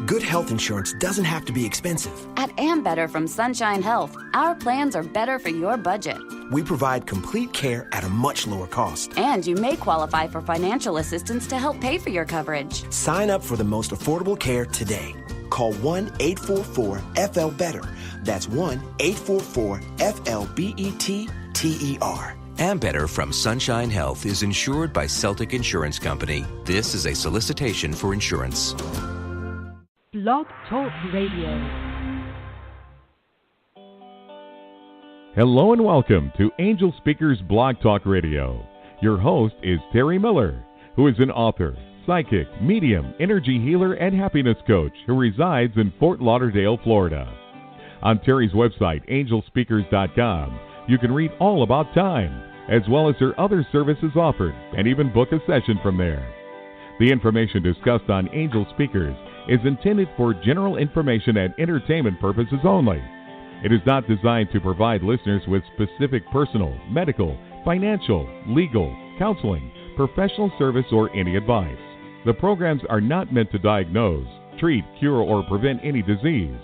Good health insurance doesn't have to be expensive. At Ambetter from Sunshine Health, our plans are better for your budget. We provide complete care at a much lower cost. And you may qualify for financial assistance to help pay for your coverage. Sign up for the most affordable care today. Call 1-844-FL-BETTER. That's 1-844-FLBETTER. Ambetter from Sunshine Health is insured by Celtic Insurance Company. This is a solicitation for insurance. Blog Talk Radio. Hello and welcome to Angelspeakers BlogTalk Radio. Your host is Terry Miller, who is an author, psychic, medium, energy healer, and happiness coach who resides in Fort Lauderdale, Florida. On Terry's website, angelspeakers.com, you can read all about time, as well as her other services offered, and even book a session from there. The information discussed on Angel Speakers is intended for general information and entertainment purposes only. It is not designed to provide listeners with specific personal, medical, financial, legal, counseling, professional service, or any advice. The programs are not meant to diagnose, treat, cure, or prevent any disease.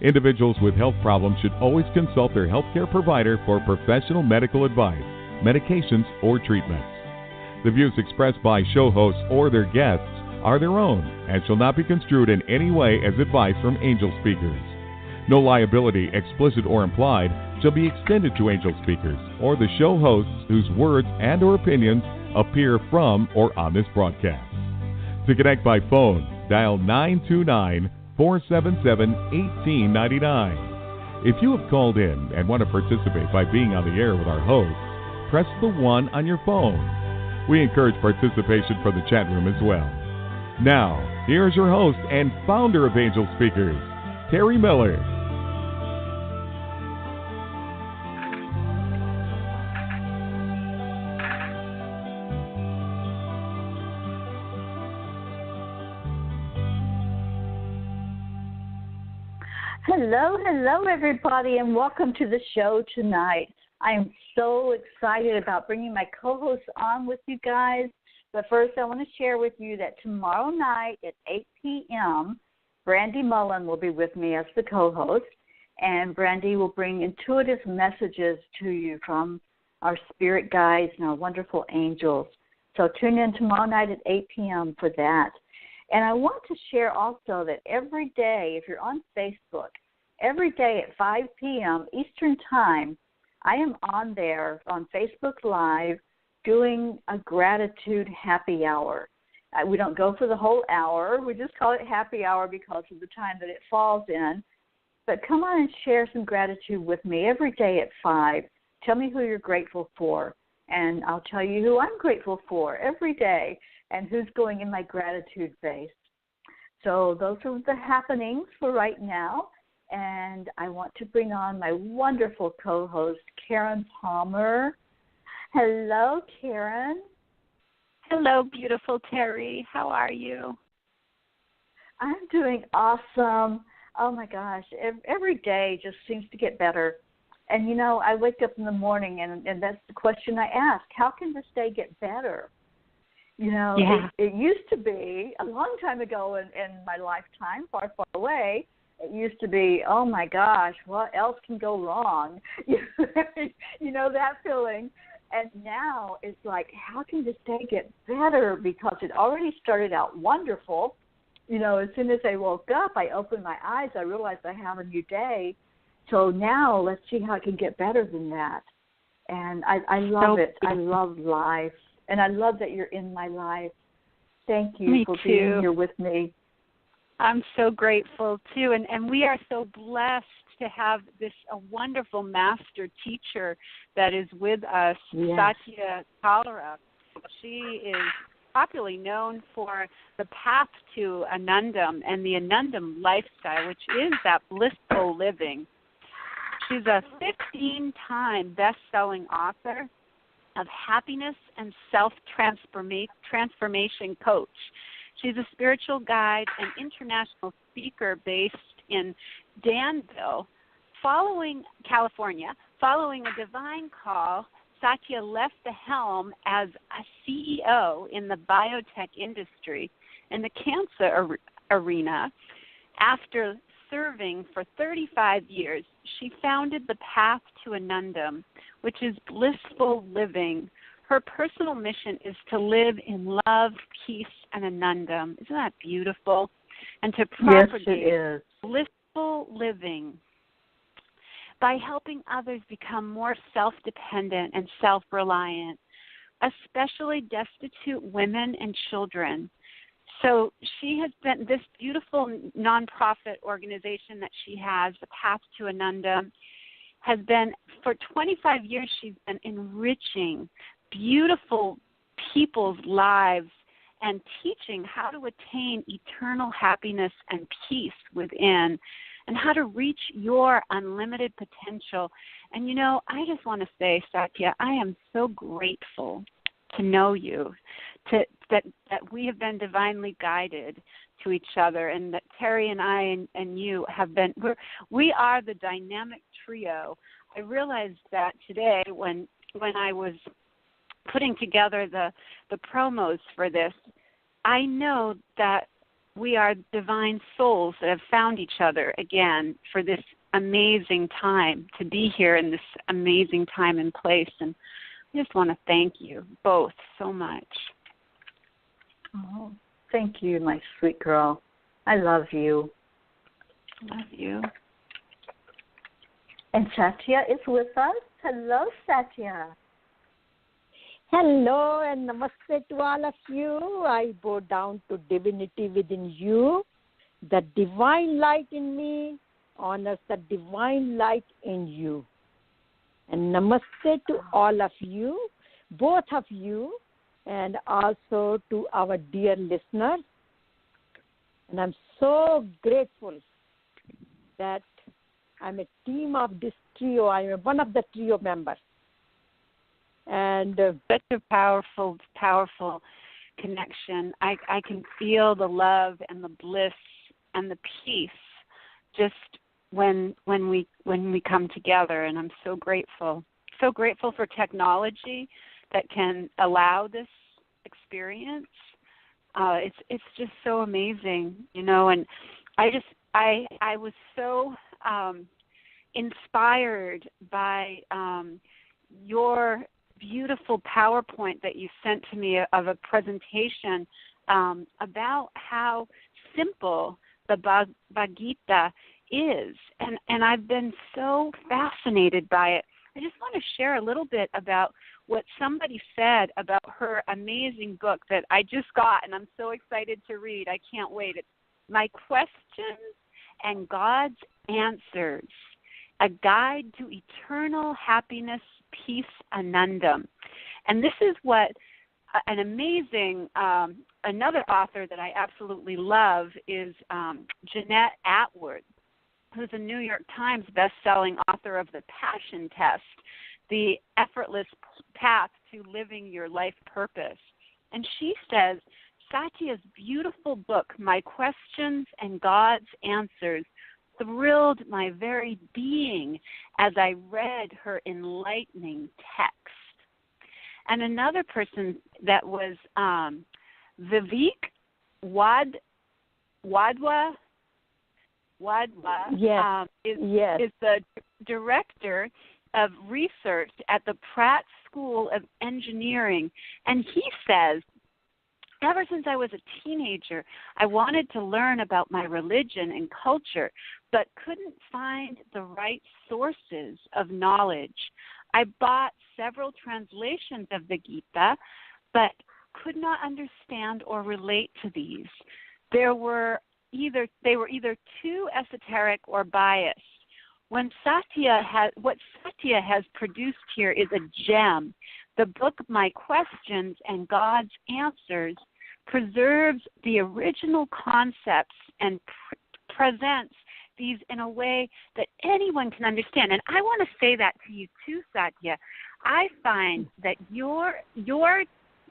Individuals with health problems should always consult their healthcare provider for professional medical advice, medications, or treatments. The views expressed by show hosts or their guests are their own and shall not be construed in any way as advice from Angel Speakers. No liability, explicit or implied, shall be extended to Angel Speakers or the show hosts whose words and or opinions appear from or on this broadcast. To connect by phone, dial 929-477-1899. If you have called in and want to participate by being on the air with our hosts, press the 1 on your phone. We encourage participation from the chat room as well. Now, here's your host and founder of Angel Speakers, Terry Miller. Hello, everybody, and welcome to the show tonight. I am so excited about bringing my co-hosts on with you guys. But first, I want to share with you that tomorrow night at 8 p.m., Brandy Mullen will be with me as the co-host, and Brandy will bring intuitive messages to you from our spirit guides and our wonderful angels. So tune in tomorrow night at 8 p.m. for that. And I want to share also that every day, if you're on Facebook, every day at 5 p.m. Eastern Time, I am on there on Facebook Live doing a gratitude happy hour. We don't go for the whole hour. We just call it happy hour because of the time that it falls in. But come on and share some gratitude with me every day at 5. Tell me who you're grateful for, and I'll tell you who I'm grateful for every day and who's going in my gratitude phase. So those are the happenings for right now. And I want to bring on my wonderful co-host, Karen Palmer. Hello, Karen. Hello, beautiful Terry. How are you? I'm doing awesome. Oh, my gosh. Every day just seems to get better. And, you know, I wake up in the morning, and that's the question I ask. How can this day get better? You know, it used to be a long time ago in my lifetime, far, far away. It used to be, oh, my gosh, what else can go wrong? You know that feeling. And now it's like, how can this day get better? Because it already started out wonderful. You know, as soon as I woke up, I opened my eyes, I realized I have a new day. So now let's see how it can get better than that. And I love it. I love life. And I love that you're in my life. Thank you for being here with me. I'm so grateful, too. And we are so blessed to have a wonderful master teacher that is with us, Satya Kalra. She is popularly known for the path to Anandam and the Anandam lifestyle, which is that blissful living. She's a 15-time best-selling author of happiness and self-transformation coach. She's a spiritual guide and international speaker based in Danville. California, following a divine call, Satya left the helm as a CEO in the biotech industry. In the cancer arena, After serving for 35 years, she founded the Path to Anandam, which is blissful living. Her personal mission is to live in love, peace, and Anandam. Isn't that beautiful? And to propagate blissful living by helping others become more self-dependent and self-reliant, especially destitute women and children. So she has been, this beautiful nonprofit organization that she has, the Path to Anandam, has been, for 25 years, she's been enriching beautiful people's lives and teaching how to attain eternal happiness and peace within, and how to reach your unlimited potential. And, you know, I just want to say, Satya, I am so grateful to know you, that we have been divinely guided to each other, and that Terry and I and you have been, we are the dynamic trio. I realized that today when I was putting together the promos for this. I know that we are divine souls that have found each other again for this amazing time, to be here in this amazing time and place. And I just want to thank you both so much. Oh, thank you, my sweet girl. I love you. Love you. And Satya is with us. Hello, Satya. Hello and namaste to all of you. I bow down to divinity within you. The divine light in me honors the divine light in you. And namaste to all of you, both of you, and also to our dear listeners. And I'm so grateful that I'm a team of this trio. I'm one of the trio members. And such a powerful, powerful connection. I can feel the love and the bliss and the peace just when we come together, and I'm so grateful. So grateful for technology that can allow this experience. It's just so amazing, you know. And I was so inspired by your beautiful PowerPoint that you sent to me of a presentation about how simple the Bhagavad Gita is. And I've been so fascinated by it. I just want to share a little bit about what somebody said about her amazing book that I just got, and I'm so excited to read. I can't wait. It's My Questions and God's Answers, a guide to eternal happiness, peace, Anandam. And this is what an amazing, another author that I absolutely love is Jeanette Atwood, who's a New York Times best-selling author of The Passion Test, The Effortless Path to Living Your Life Purpose. And she says, Satya's beautiful book, My Questions and God's Answers, thrilled my very being as I read her enlightening text. And another person that was Vivek Wadhwa is the director of research at the Pratt School of Engineering. And he says, ever since I was a teenager, I wanted to learn about my religion and culture, but couldn't find the right sources of knowledge. I bought several translations of the Gita, but could not understand or relate to these. They were either too esoteric or biased. What Satya has produced here is a gem. The book, My Questions and God's Answers, preserves the original concepts and presents these in a way that anyone can understand. And I want to say that to you too, Satya. I find that your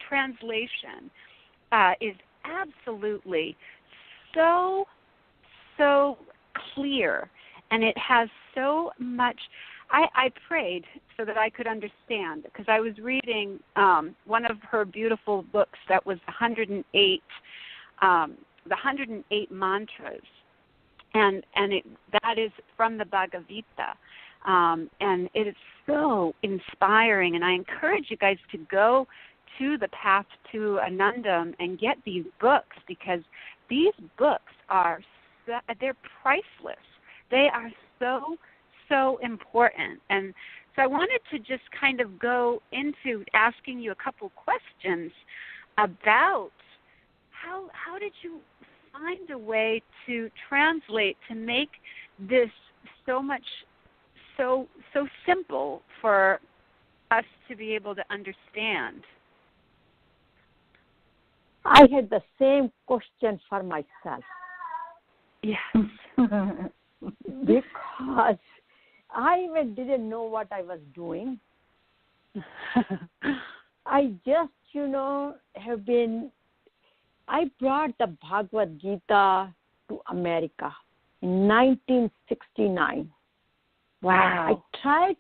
translation is absolutely so clear, and it has so much. I prayed so that I could understand, because I was reading one of her beautiful books that was the 108 mantras, And that is from the Bhagavad Gita. And it is so inspiring. And I encourage you guys to go to the Path to Anandam and get these books, because these books they're priceless. They are so important. And so I wanted to just kind of go into asking you a couple questions about how did you find a way to translate, to make this so simple for us to be able to understand? I had the same question for myself. Yes. Because I even didn't know what I was doing. I just, I brought the Bhagavad Gita to America in 1969. Wow. I tried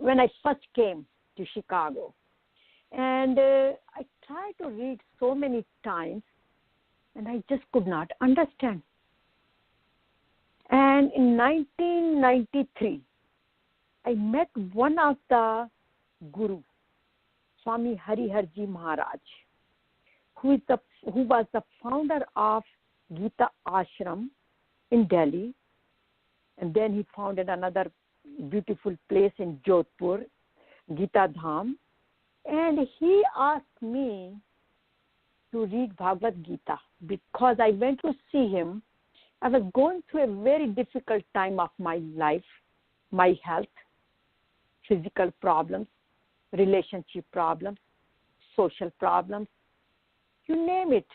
when I first came to Chicago. And I tried to read so many times, and I just could not understand. And in 1993, I met one of the guru, Swami Hariharji Maharaj, who was the founder of Gita Ashram in Delhi. And then he founded another beautiful place in Jodhpur, Gita Dham. And he asked me to read Bhagavad Gita because I went to see him. I was going through a very difficult time of my life, my health, physical problems, relationship problems, social problems, you name it.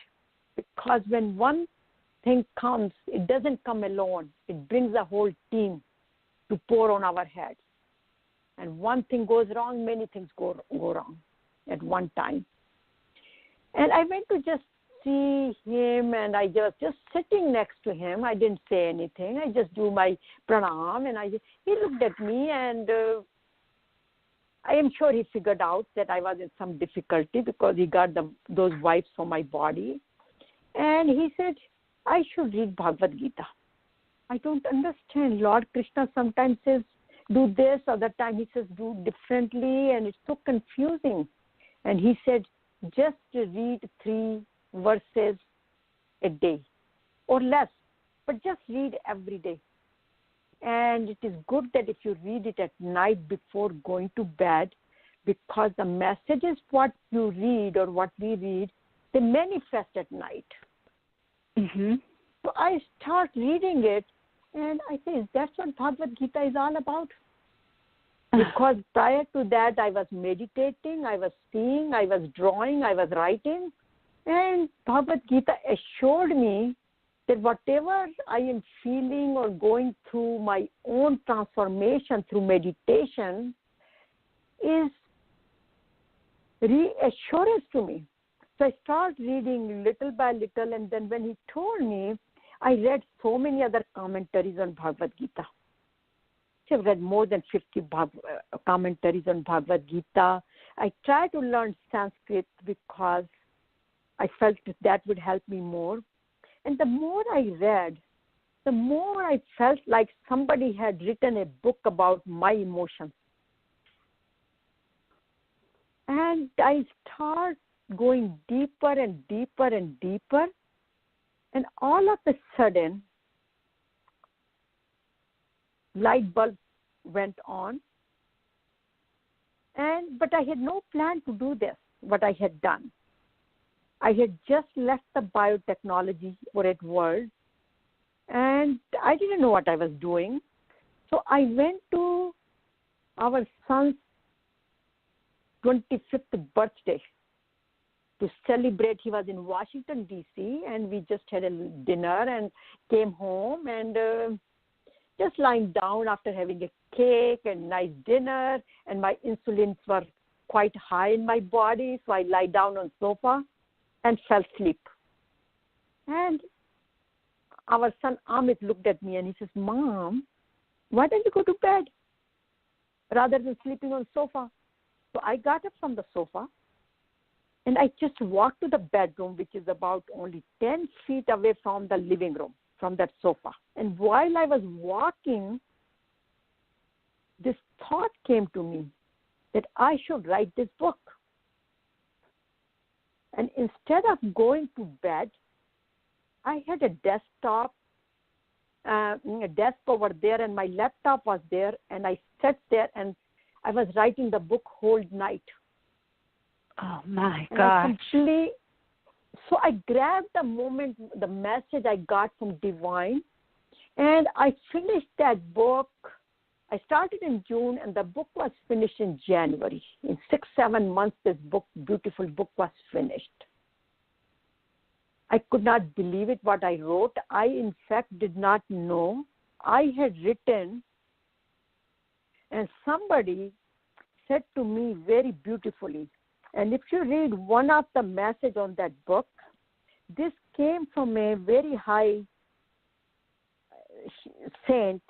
Because when one thing comes, it doesn't come alone. It brings a whole team to pour on our heads. And one thing goes wrong, many things go wrong at one time. And I went to just see him, and I just sitting next to him. I didn't say anything. I just do my pranam, and he looked at me, and I am sure he figured out that I was in some difficulty because he got those wipes from my body. And he said, I should read Bhagavad Gita. I don't understand. Lord Krishna sometimes says, do this, other time he says, do differently, and it's so confusing. And he said, just read 3 verses a day or less, but just read every day. And it is good that if you read it at night before going to bed, because the messages what you read or what we read, they manifest at night. Mm-hmm. So I start reading it, and I say, that's what Bhagavad Gita is all about. Because prior to that, I was meditating, I was seeing, I was drawing, I was writing. And Bhagavad Gita assured me that whatever I am feeling or going through my own transformation through meditation is reassurance to me. So I start reading little by little, and then when he told me, I read so many other commentaries on Bhagavad Gita. I've read more than 50 commentaries on Bhagavad Gita. I tried to learn Sanskrit because I felt that would help me more. And the more I read, the more I felt like somebody had written a book about my emotions. And I start going deeper and deeper and deeper. And all of a sudden, light bulb went on. But I had no plan to do this, what I had done. I had just left the biotechnology world, and I didn't know what I was doing. So I went to our son's 25th birthday to celebrate. He was in Washington, D.C., and we just had a dinner and came home and just lying down after having a cake and nice dinner, and my insulins were quite high in my body, so I lie down on sofa and fell asleep. And our son Amit looked at me and he says, Mom, why don't you go to bed rather than sleeping on sofa? So I got up from the sofa and I just walked to the bedroom, which is about only 10 feet away from the living room. from that sofa. And while I was walking, this thought came to me that I should write this book. And instead of going to bed, I had a desktop, a desk over there, and my laptop was there, and I sat there and I was writing the book whole night. Oh my gosh. So I grabbed the moment, the message I got from Divine, and I finished that book. I started in June, and the book was finished in January. In 6-7 months, this book, beautiful book, was finished. I could not believe it, what I wrote. I, in fact, did not know. I had written, and somebody said to me very beautifully, and if you read one of the message on that book, this came from a very high saint.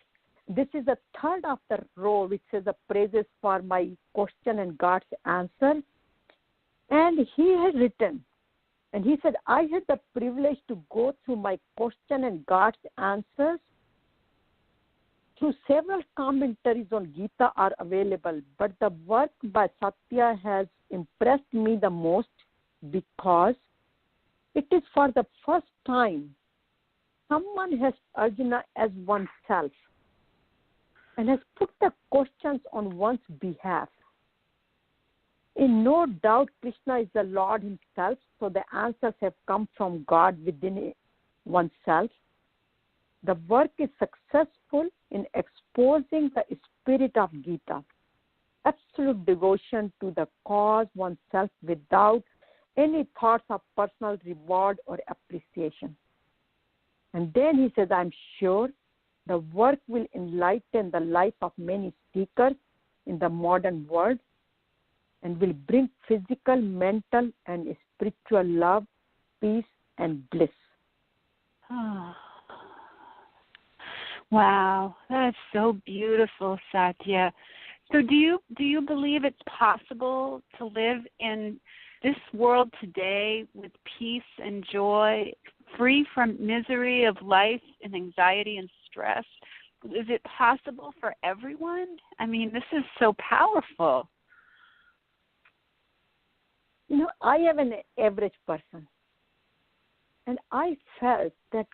This is the third of the row, which says the praises for my question and God's answer. And he had written, and he said, I had the privilege to go through my question and God's answers. Through several commentaries on Gita are available, but the work by Satya has impressed me the most because it is for the first time someone has Arjuna as oneself and has put the questions on one's behalf. In no doubt, Krishna is the Lord himself, so the answers have come from God within oneself. The work is successful in exposing the spirit of Gita, absolute devotion to the cause oneself without any thoughts of personal reward or appreciation. And then he says, I'm sure the work will enlighten the life of many seekers in the modern world and will bring physical, mental, and spiritual love, peace, and bliss. Oh. Wow, that's so beautiful, Satya. So do you believe it's possible to live in this world today with peace and joy, free from misery of life and anxiety and stress? Is it possible for everyone? I mean, this is so powerful. You know, I am an average person, and I felt that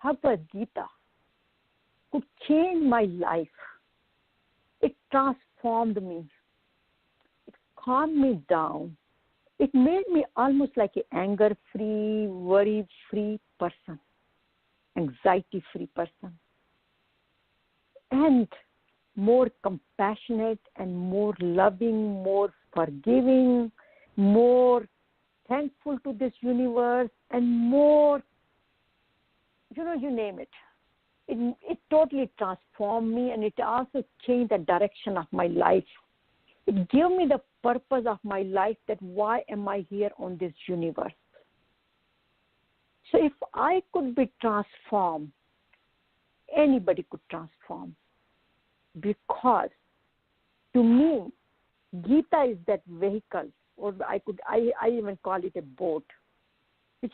Bhagavad Gita could change my life. It transformed me. It calmed me down. It made me almost like an anger-free, worry-free person, anxiety-free person, and more compassionate and more loving, more forgiving, more thankful to this universe, and more, you name it. It totally transformed me, and it also changed the direction of my life. It gave me the purpose of my life, that why am I here on this universe? So if I could be transformed, anybody could transform. Because to me, Gita is that vehicle, or I even call it a boat, which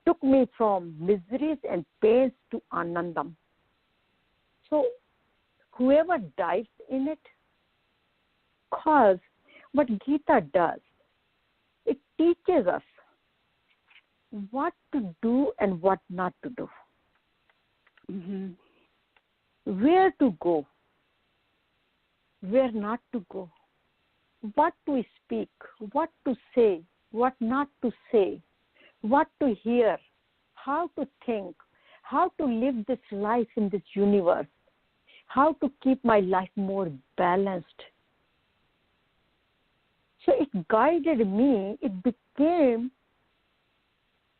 took me from miseries and pains to Anandam. So whoever dives in it, because what Gita does, it teaches us what to do and what not to do. Mm-hmm. Where to go, where not to go, what to speak, what to say, what not to say, what to hear, how to think, how to live this life in this universe, how to keep my life more balanced. So it guided me. It became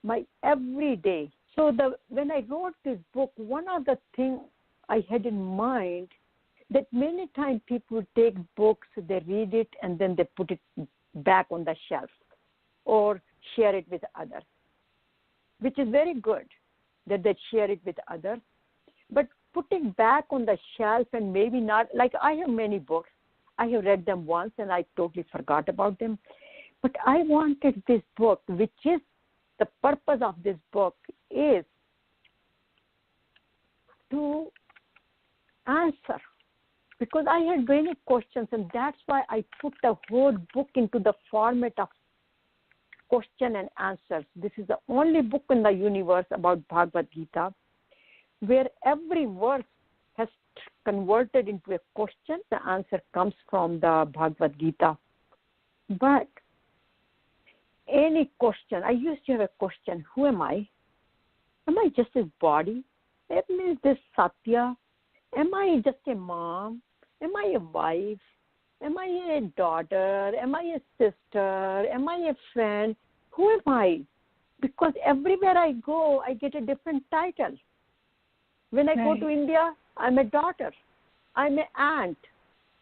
my everyday. So when I wrote this book, one of the things I had in mind that many times people take books, they read it, and then they put it back on the shelf or share it with others, which is very good that they share it with others. But putting back on the shelf and maybe not, like I have many books. I have read them once and I totally forgot about them. But I wanted this book, which is the purpose of this book is to answer because I had many questions, and that's why I put the whole book into the format of question and answers. This is the only book in the universe about Bhagavad Gita where every verse has converted into a question. The answer comes from the Bhagavad Gita. But any question, I used to have a question, who am I? Am I just his body? Am I this Satya? Am I just a mom? Am I a wife? Am I a daughter? Am I a sister? Am I a friend? Who am I? Because everywhere I go, I get a different title. When I go to India, I'm a daughter. I'm an aunt.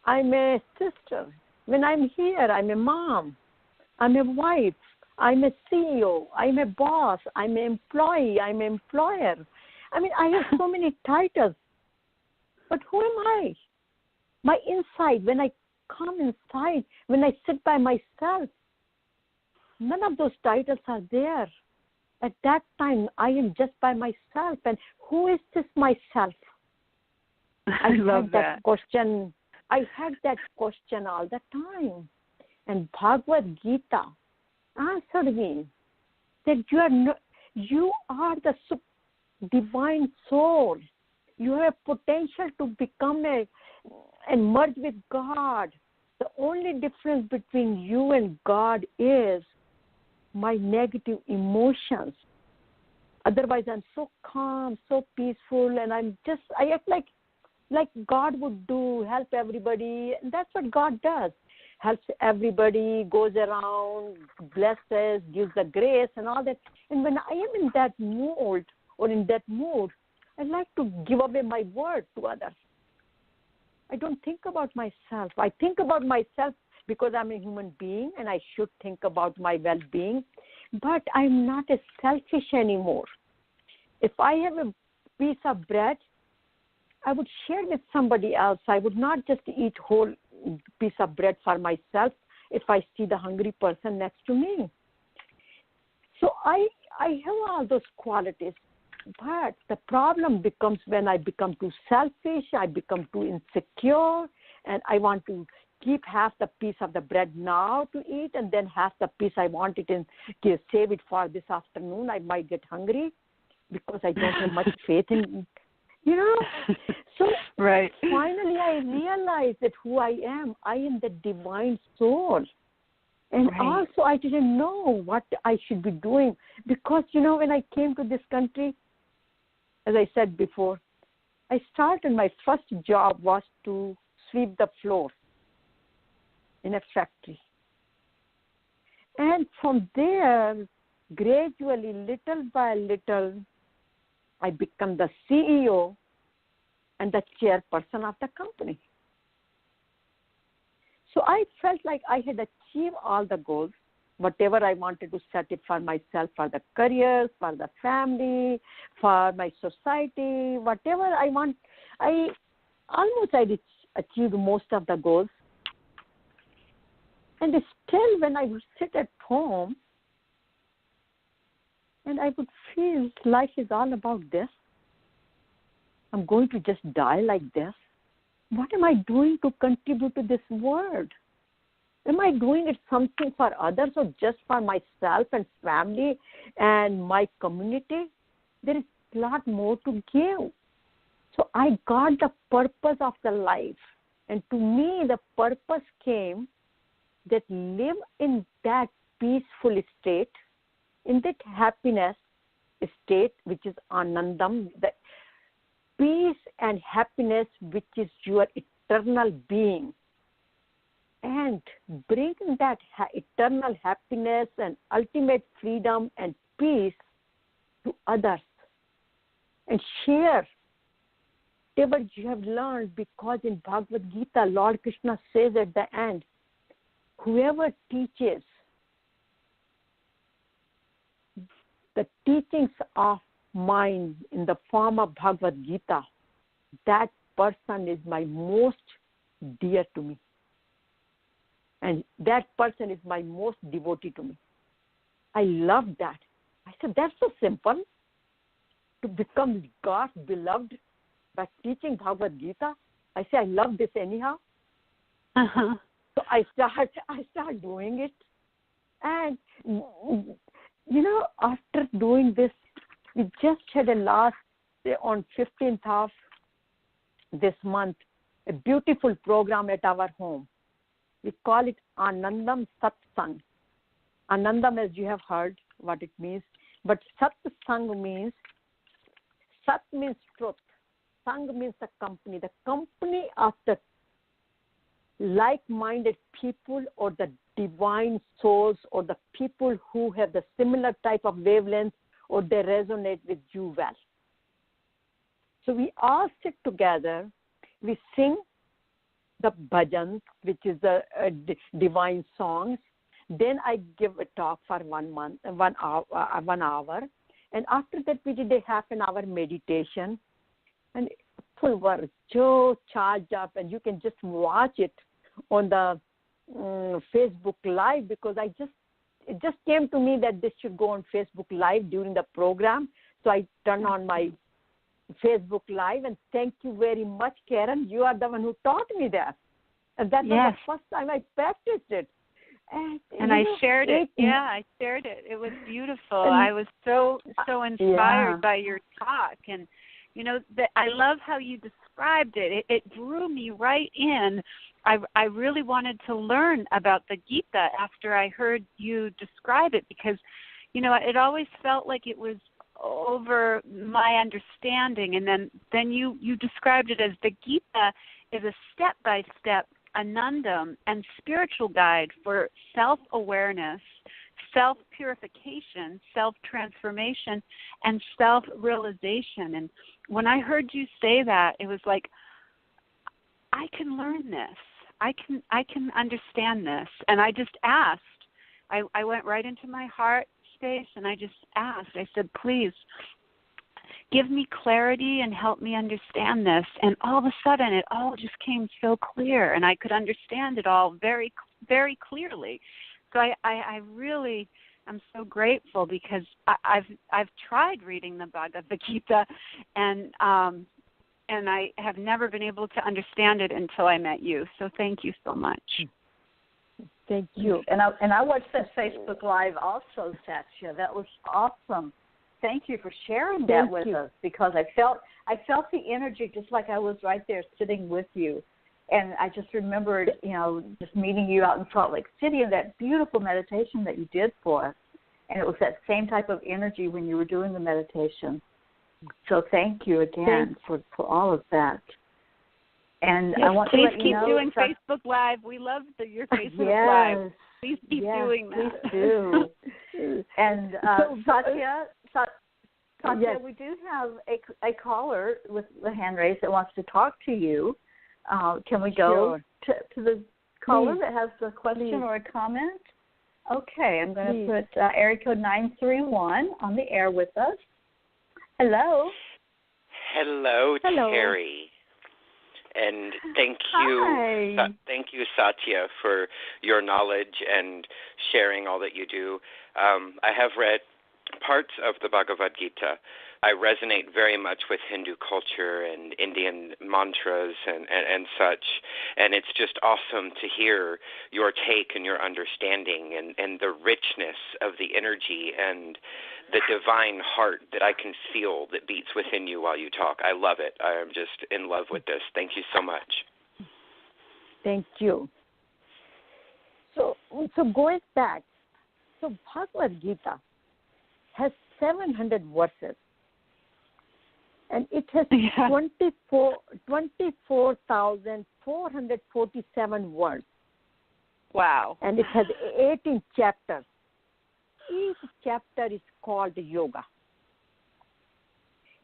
I'm a sister. When I'm here, I'm a mom. I'm a wife. I'm a CEO. I'm a boss. I'm an employee. I'm an employer. I mean, I have so many titles. But who am I? My inside, when I come inside, when I sit by myself, none of those titles are there. At that time, I am just by myself. And who is this myself? I love that question. I had that question all the time. And Bhagavad Gita answered me that you are the divine soul. You have potential to become and merge with God. The only difference between you and God is my negative emotions. Otherwise, I'm so calm, so peaceful, and I act like God would do, help everybody. And that's what God does. Helps everybody, goes around, blesses, gives the grace and all that. And when I am in that mood or in that mood, I like to give away my word to others. I don't think about myself. I think about myself because I'm a human being and I should think about my well-being. But I'm not as selfish anymore. If I have a piece of bread, I would share with somebody else. I would not just eat whole piece of bread for myself if I see the hungry person next to me. So I have all those qualities. But the problem becomes when I become too selfish, I become too insecure, and I want to keep half the piece of the bread now to eat, and then half the piece I want it and save it for this afternoon. I might get hungry because I don't have much faith in, So finally I realized that who I am the divine soul. And also I didn't know what I should be doing because, when I came to this country, as I said before, I started, my first job was to sweep the floor in a factory. And from there, gradually, little by little, I became the CEO and the chairperson of the company. So I felt like I had achieved all the goals, whatever I wanted to set it for myself, for the career, for the family, for my society, whatever I want. I achieved most of the goals. And still, when I would sit at home, and I would feel life is all about this. I'm going to just die like this. What am I doing to contribute to this world? Am I doing it something for others or just for myself and family and my community? There is a lot more to give. So I got the purpose of the life. And to me, the purpose came that live in that peaceful state, in that happiness state, which is Anandam, the peace and happiness, which is your eternal being. And bring that eternal happiness and ultimate freedom and peace to others. And share whatever you have learned, because in Bhagavad Gita, Lord Krishna says at the end, whoever teaches the teachings of mine in the form of Bhagavad Gita, that person is my most dear to me. And that person is my most devotee to me. I love that. I said, that's so simple. To become God's beloved by teaching Bhagavad Gita. I say, I love this anyhow. Uh-huh. So I start doing it. And, you know, after doing this, we just had on 15th of this month, a beautiful program at our home. We call it Anandam Satsang. Anandam, as you have heard what it means, but Satsang means, Sat means truth, Sang means the company of the like-minded people or the divine souls or the people who have the similar type of wavelength or they resonate with you well. So we all sit together, we sing the bhajans, which is the divine songs. Then I give a talk for 1 hour. And after that, we did a half an hour meditation. And people were so charged up, and you can just watch it on the Facebook Live, because it just came to me that this should go on Facebook Live during the program. So I turned on my Facebook Live, and thank you very much, Karen. You are the one who taught me that. And that was the first time I practiced it. And I shared it. Yeah, I shared it. It was beautiful. I was so inspired by your talk. And, you know, I love how you described it. It drew me right in. I really wanted to learn about the Gita after I heard you describe it, because, you know, it always felt like it was over my understanding. And then you described it as the Gita is a step-by-step Anandam and spiritual guide for self-awareness, self-purification, self-transformation, and self-realization. And when I heard you say that, it was like, I can learn this. I can understand this. And I just asked. I went right into my heart space and I just asked. I said, please, give me clarity and help me understand this. And all of a sudden, it all just came so clear, and I could understand it all very, very clearly. So I really am so grateful, because I've tried reading the Bhagavad Gita, and I have never been able to understand it until I met you. So thank you so much. Thank you. And I watched that Facebook Live also, Satya. That was awesome. Thank you for sharing that with us, because I felt the energy just like I was right there sitting with you. And I just remembered, you know, just meeting you out in Salt Lake City and that beautiful meditation that you did for us. And it was that same type of energy when you were doing the meditation. So thank you again for all of that. And I want to let you know, please keep doing Facebook Live. We love your Facebook Live. Please keep doing that. Please do. And Satya, we do have a caller with the hand raised that wants to talk to you. Can we go to the caller that has a question or a comment? Okay, I'm going to put area code 931 on the air with us. Hello. Hello, Terry. And thank you, Satya, for your knowledge and sharing all that you do. I have read parts of the Bhagavad Gita. I resonate very much with Hindu culture and Indian mantras and such, and it's just awesome to hear your take and your understanding and the richness of the energy and the divine heart that I can feel that beats within you while you talk. I love it. I am just in love with this. Thank you so much. Thank you. So going back, so Bhagavad Gita has 700 verses, and it has 24,447 words. Wow. And it has 18 chapters. Each chapter is called yoga.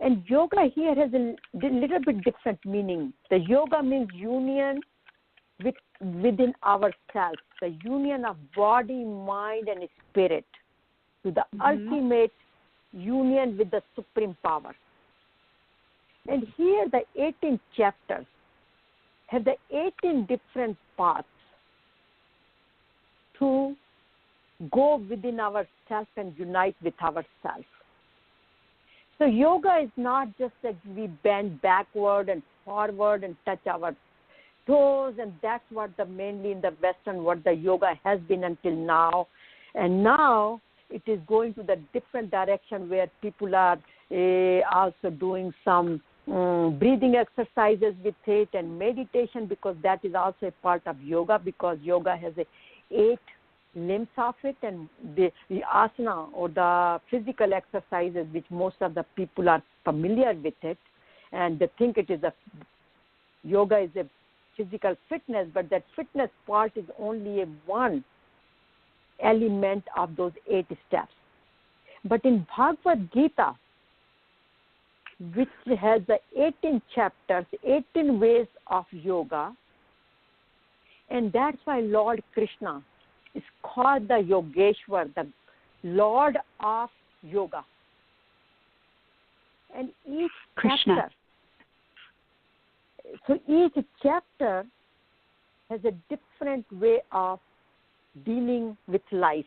And yoga here has a little bit different meaning. The yoga means union within ourselves, the union of body, mind, and spirit, to the ultimate union with the supreme power. And here the 18 chapters have the 18 different paths to go within ourselves and unite with ourselves. So yoga is not just that we bend backward and forward and touch our toes, and that's what mainly in the Western what the yoga has been until now. And now it is going to the different direction where people are also doing some breathing exercises with it and meditation, because that is also a part of yoga, because yoga has 8 limbs of it, and the asana or the physical exercises which most of the people are familiar with it, and they think it is yoga is a physical fitness, but that fitness part is only one element of those 8 steps. But in Bhagavad Gita, which has the 18 chapters, 18 ways of yoga, and that's why Lord Krishna is called the Yogeshwar, the Lord of Yoga. And each chapter, so each chapter has a different way of dealing with life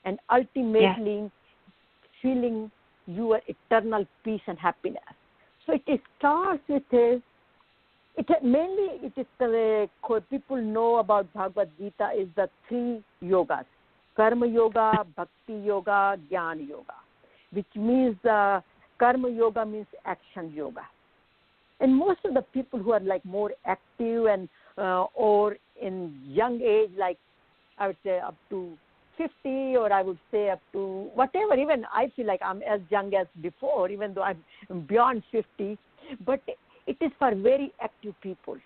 and ultimately feeling your eternal peace and happiness. So it starts with people know about Bhagavad Gita is the 3 yogas: Karma Yoga, Bhakti Yoga, Jnana Yoga, which means Karma Yoga means action yoga. And most of the people who are like more active and or in young age, like I would say up to 50, or I would say up to whatever, even I feel like I'm as young as before, even though I'm beyond 50, but it is for very active people.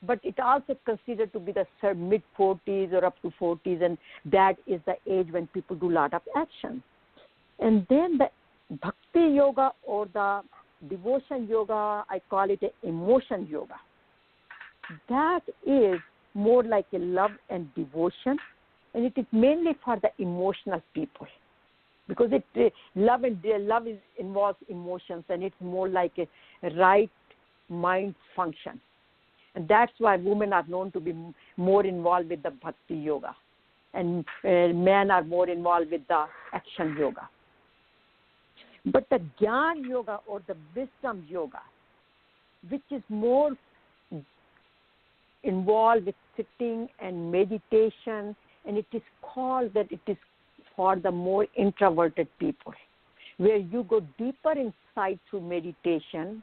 But it also considered to be the mid-40s or up to 40s, and that is the age when people do a lot of action. And then the Bhakti Yoga or the Devotion Yoga, I call it a emotion yoga. That is more like a love and devotion, and it is mainly for the emotional people, because love involves emotions, and it's more like a right mind function. And that's why women are known to be more involved with the Bhakti Yoga, and men are more involved with the action yoga. But the Jnana Yoga or the Wisdom Yoga, which is more involved with sitting and meditation, and it is called that it is for the more introverted people, where you go deeper inside through meditation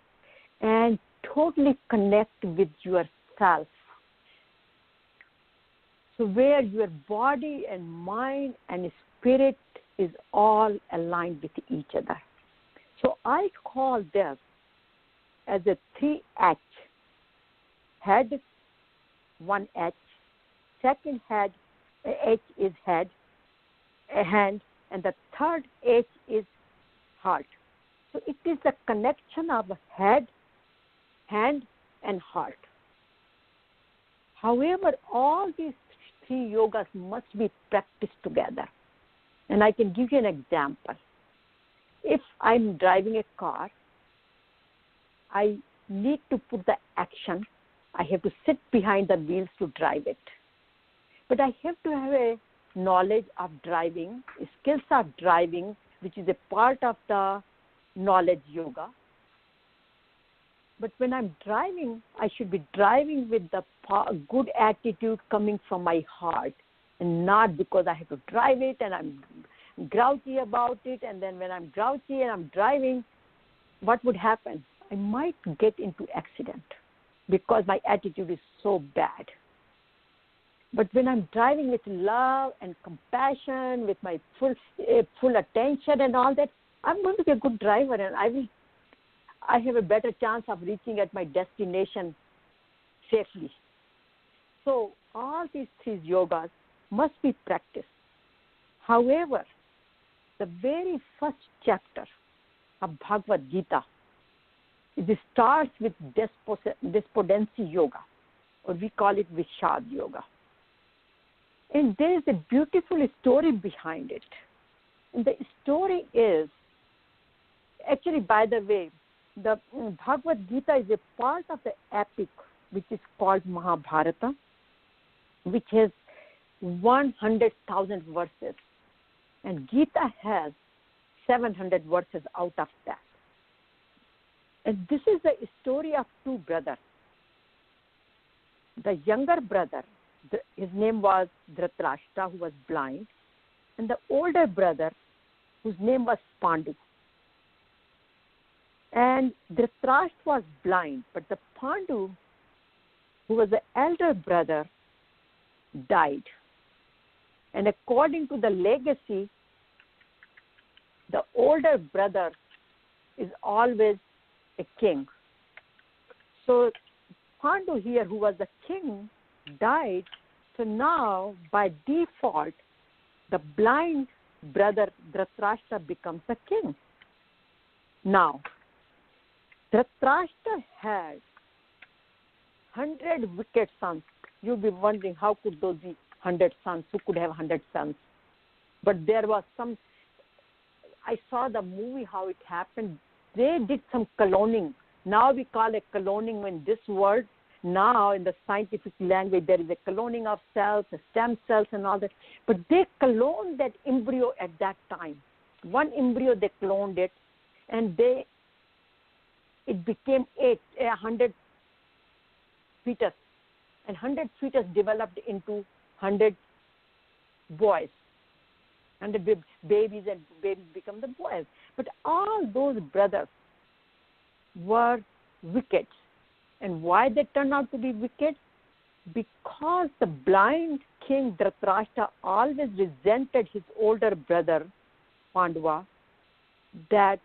and totally connect with yourself. So where your body and mind and spirit is all aligned with each other. So I call this as a 3H. Head, 1H. Second head, H is head, hand, and the third H is heart. So it is the connection of head, hand, and heart. However, all these 3 yogas must be practiced together. And I can give you an example. If I'm driving a car, I need to put the action. I have to sit behind the wheels to drive it. But I have to have a knowledge of driving, skills of driving, which is a part of the knowledge yoga. But when I'm driving, I should be driving with the good attitude coming from my heart, and not because I have to drive it and I'm grouchy about it. And then when I'm grouchy and I'm driving, what would happen? I might get into accident because my attitude is so bad. But when I'm driving with love and compassion, with my full attention and all that, I'm going to be a good driver, and I have a better chance of reaching at my destination safely. So all these 3 yogas must be practiced. However, the very first chapter of Bhagavad Gita, it starts with despondency yoga, or we call it Vishad yoga. And there is a beautiful story behind it. And the story is, actually, by the way, the Bhagavad Gita is a part of the epic which is called Mahabharata, which has 100,000 verses. And Gita has 700 verses out of that. And this is the story of two brothers. The younger brother, his name was Dhritarashtra, who was blind, and the older brother, whose name was Pandu. And Dhritarashtra was blind, but the Pandu, who was the elder brother, died. And according to the legacy, the older brother is always a king. So Pandu here, who was the king, died. So now, by default, the blind brother Dhritarashtra becomes the king. Now, Dhritarashtra had 100 wicked sons. You'll be wondering, how could those be 100 sons? Who could have 100 sons? But there was some, I saw the movie, how it happened. They did some cloning. Now we call it cloning in this world. Now in the scientific language, there is a cloning of cells, stem cells and all that. But they cloned that embryo at that time. One embryo, they cloned it, and it became 100 fetus. And 100 fetus developed into 100 boys. 100 babies, and babies become the boys. But all those brothers were wicked. And why they turned out to be wicked? Because the blind king Dhritarashtra always resented his older brother Pandava, that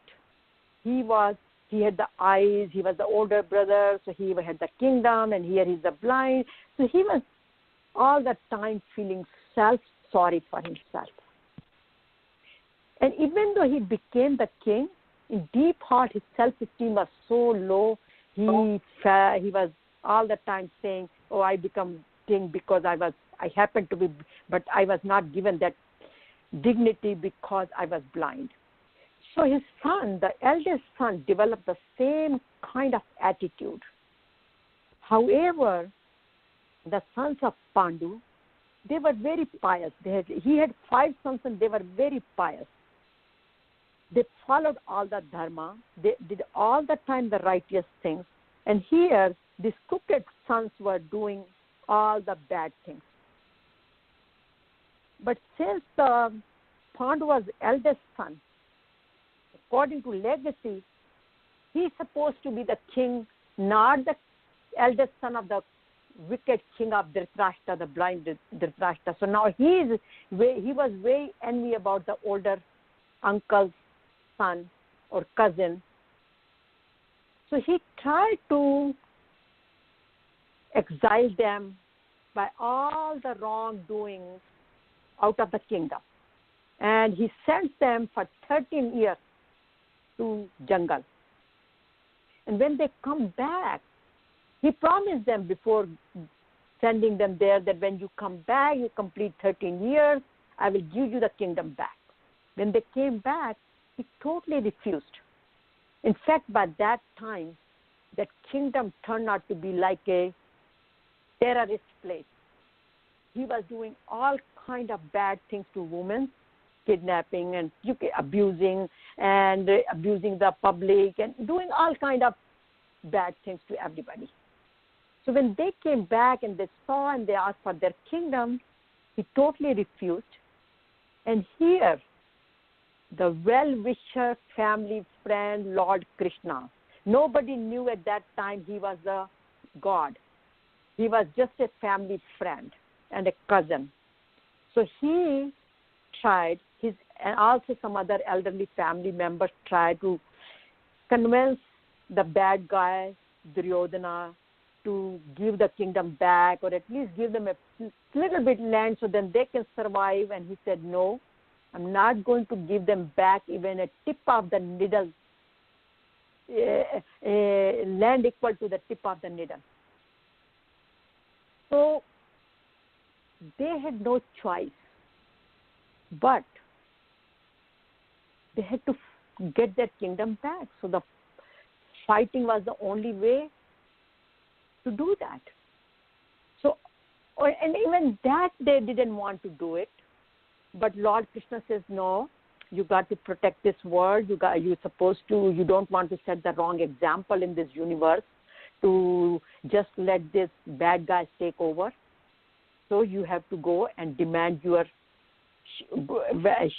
he had the eyes, he was the older brother, so he had the kingdom, and here he's the blind. So he was all the time feeling sorry for himself. And even though he became the king, in deep heart his self-esteem was so low. He was all the time saying, "Oh, I become king because I happened to be, but I was not given that dignity because I was blind." So his son, the eldest son, developed the same kind of attitude. However, the sons of Pandu, they were very pious. He had 5 sons and they were very pious. They followed all the dharma. They did all the time the righteous things. And here, these crooked sons were doing all the bad things. But since Pandu was eldest son, according to legacy, he's supposed to be the king, not the eldest son of the wicked king of Dhritarashtra, the blind Dhritarashtra. So now he was very envy about the older uncle's son or cousin. So he tried to exile them by all the wrongdoings out of the kingdom. And he sent them for 13 years to jungle. And when they come back, he promised them before sending them there that when you come back, you complete 13 years, I will give you the kingdom back. When they came back, he totally refused. In fact, by that time, that kingdom turned out to be like a terrorist place. He was doing all kind of bad things to women, kidnapping and abusing the public and doing all kind of bad things to everybody. So when they came back and they saw and they asked for their kingdom, he totally refused. And here, the well-wisher, family friend, Lord Krishna, nobody knew at that time he was a god. He was just a family friend and a cousin. So he tried, and also some other elderly family members tried to convince the bad guy, Duryodhana, to give the kingdom back or at least give them a little bit land so then they can survive. And he said, no, I'm not going to give them back even a tip of the needle, land equal to the tip of the needle. So they had no choice, but they had to get their kingdom back. So the fighting was the only way to do that. So, and even that they didn't want to do it. But Lord Krishna says, no, You got to protect this world. You don't want to set the wrong example in this universe to just let this bad guys take over. So you have to go and demand your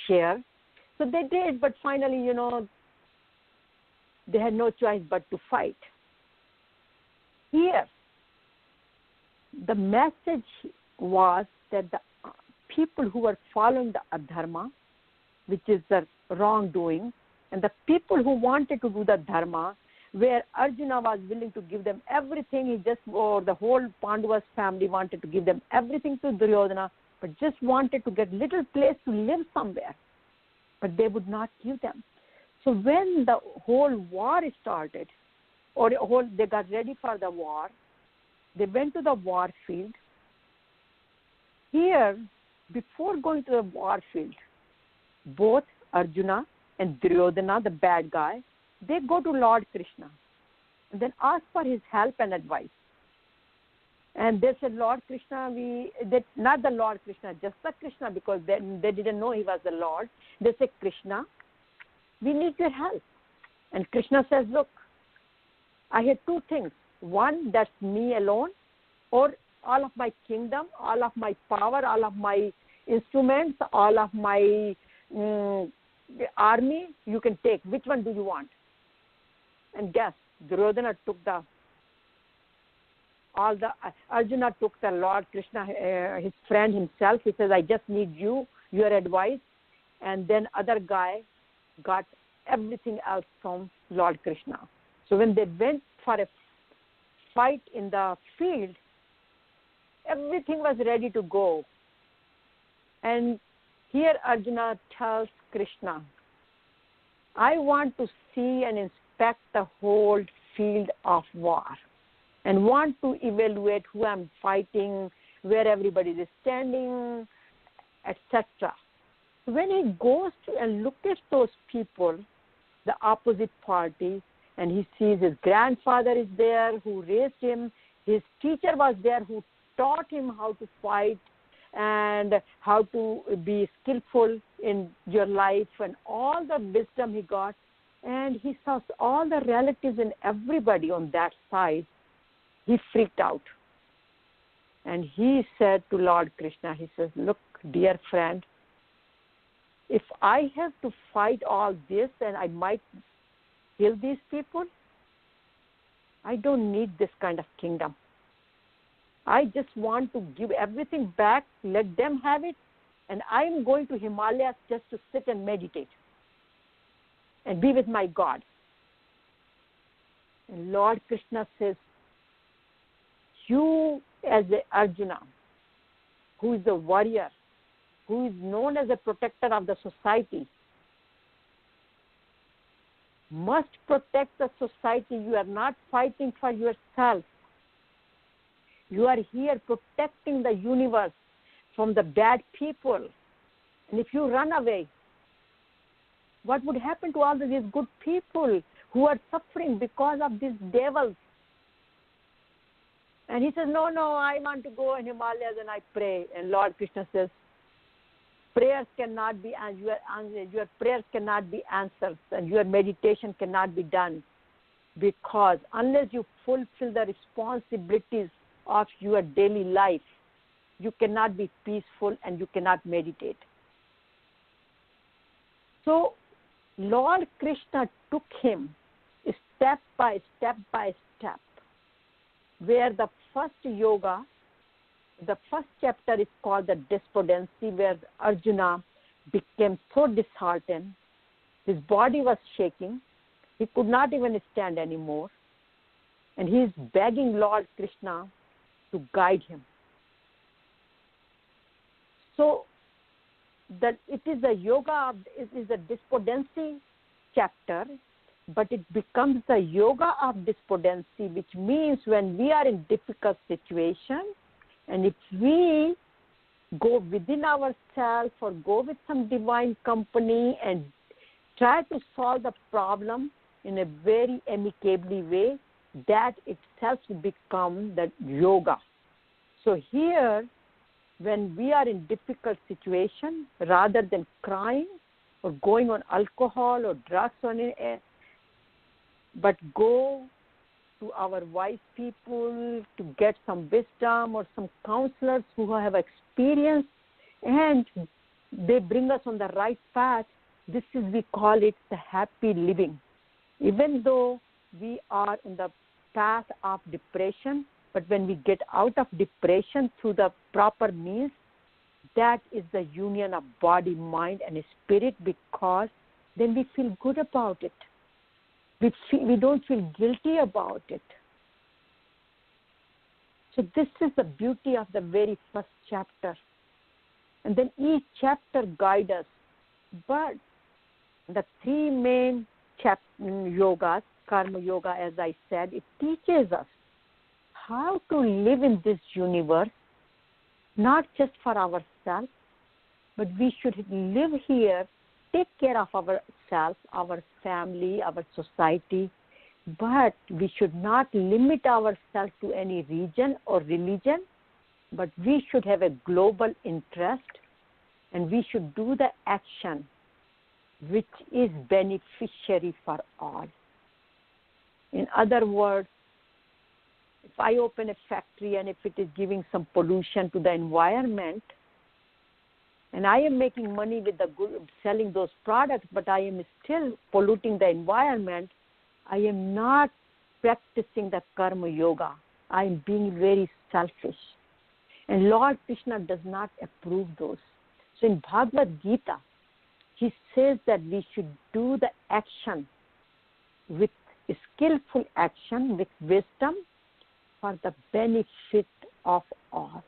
share. So they did, but finally, they had no choice but to fight. Here, the message was that the people who were following the adharma, which is the wrongdoing, and the people who wanted to do the dharma, where Arjuna was willing to give them everything, or the whole Pandavas family wanted to give them everything to Duryodhana, but just wanted to get little place to live somewhere. But they would not give them. So when the whole war started, they got ready for the war, they went to the war field. Here, before going to the war field, both Arjuna and Duryodhana, the bad guy, they go to Lord Krishna and then ask for his help and advice. And they said, Lord Krishna, not the Lord Krishna, just the Krishna, because they didn't know he was the Lord. They said, Krishna, we need your help. And Krishna says, look, I have two things. One, that's me alone, or all of my kingdom, all of my power, all of my instruments, all of my army, you can take. Which one do you want? And guess, Duryodhana took Arjuna took the Lord Krishna, his friend himself. He says, I just need your advice. And then other guy got everything else from Lord Krishna. So when they went for a fight in the field, everything was ready to go. And here Arjuna tells Krishna, I want to see and inspect the whole field of war and want to evaluate who I'm fighting, where everybody is standing, etc. When he goes and looks at those people, the opposite party, and he sees his grandfather is there who raised him, his teacher was there who taught him how to fight and how to be skillful in your life, and all the wisdom he got, and he saw all the relatives and everybody on that side. He freaked out. And he said to Lord Krishna, he says, look, dear friend, if I have to fight all this and I might kill these people, I don't need this kind of kingdom. I just want to give everything back, let them have it, and I'm going to Himalayas just to sit and meditate and be with my God. And Lord Krishna says, you as a Arjuna, who is a warrior, who is known as a protector of the society, must protect the society. You are not fighting for yourself. You are here protecting the universe from the bad people. And if you run away, what would happen to all of these good people who are suffering because of these devils? And he says, no, I want to go in Himalayas and I pray. And Lord Krishna says, prayers cannot be answered. Your prayers cannot be answered, and your meditation cannot be done, because unless you fulfill the responsibilities of your daily life, you cannot be peaceful and you cannot meditate. So Lord Krishna took him step by step, where the first yoga, the first chapter is called the despondency, where Arjuna became so disheartened. His body was shaking. He could not even stand anymore. And he is begging Lord Krishna to guide him. So that it is a yoga, it is a despondency chapter, but it becomes the yoga of despondency, which means when we are in difficult situation, and if we go within ourselves or go with some divine company and try to solve the problem in a very amicably way, that itself will become the yoga. So here, when we are in difficult situation, rather than crying, or going on alcohol or drugs on it, but go to our wise people to get some wisdom or some counselors who have experience, and they bring us on the right path. This is, we call it the happy living. Even though we are in the path of depression, but when we get out of depression through the proper means, that is the union of body, mind, and spirit, because then we feel good about it. We don't feel guilty about it. So this is the beauty of the very first chapter. And then each chapter guides us. But the three main yogas, karma yoga, as I said, it teaches us how to live in this universe, not just for ourselves, but we should live here, take care of ourselves, our family, our society, but we should not limit ourselves to any region or religion, but we should have a global interest, and we should do the action which is beneficiary for all. In other words, if I open a factory and if it is giving some pollution to the environment, and I am making money with selling those products, but I am still polluting the environment, I am not practicing the karma yoga. I am being very selfish. And Lord Krishna does not approve those. So in Bhagavad Gita, he says that we should do the action with skillful action, with wisdom, for the benefit of all.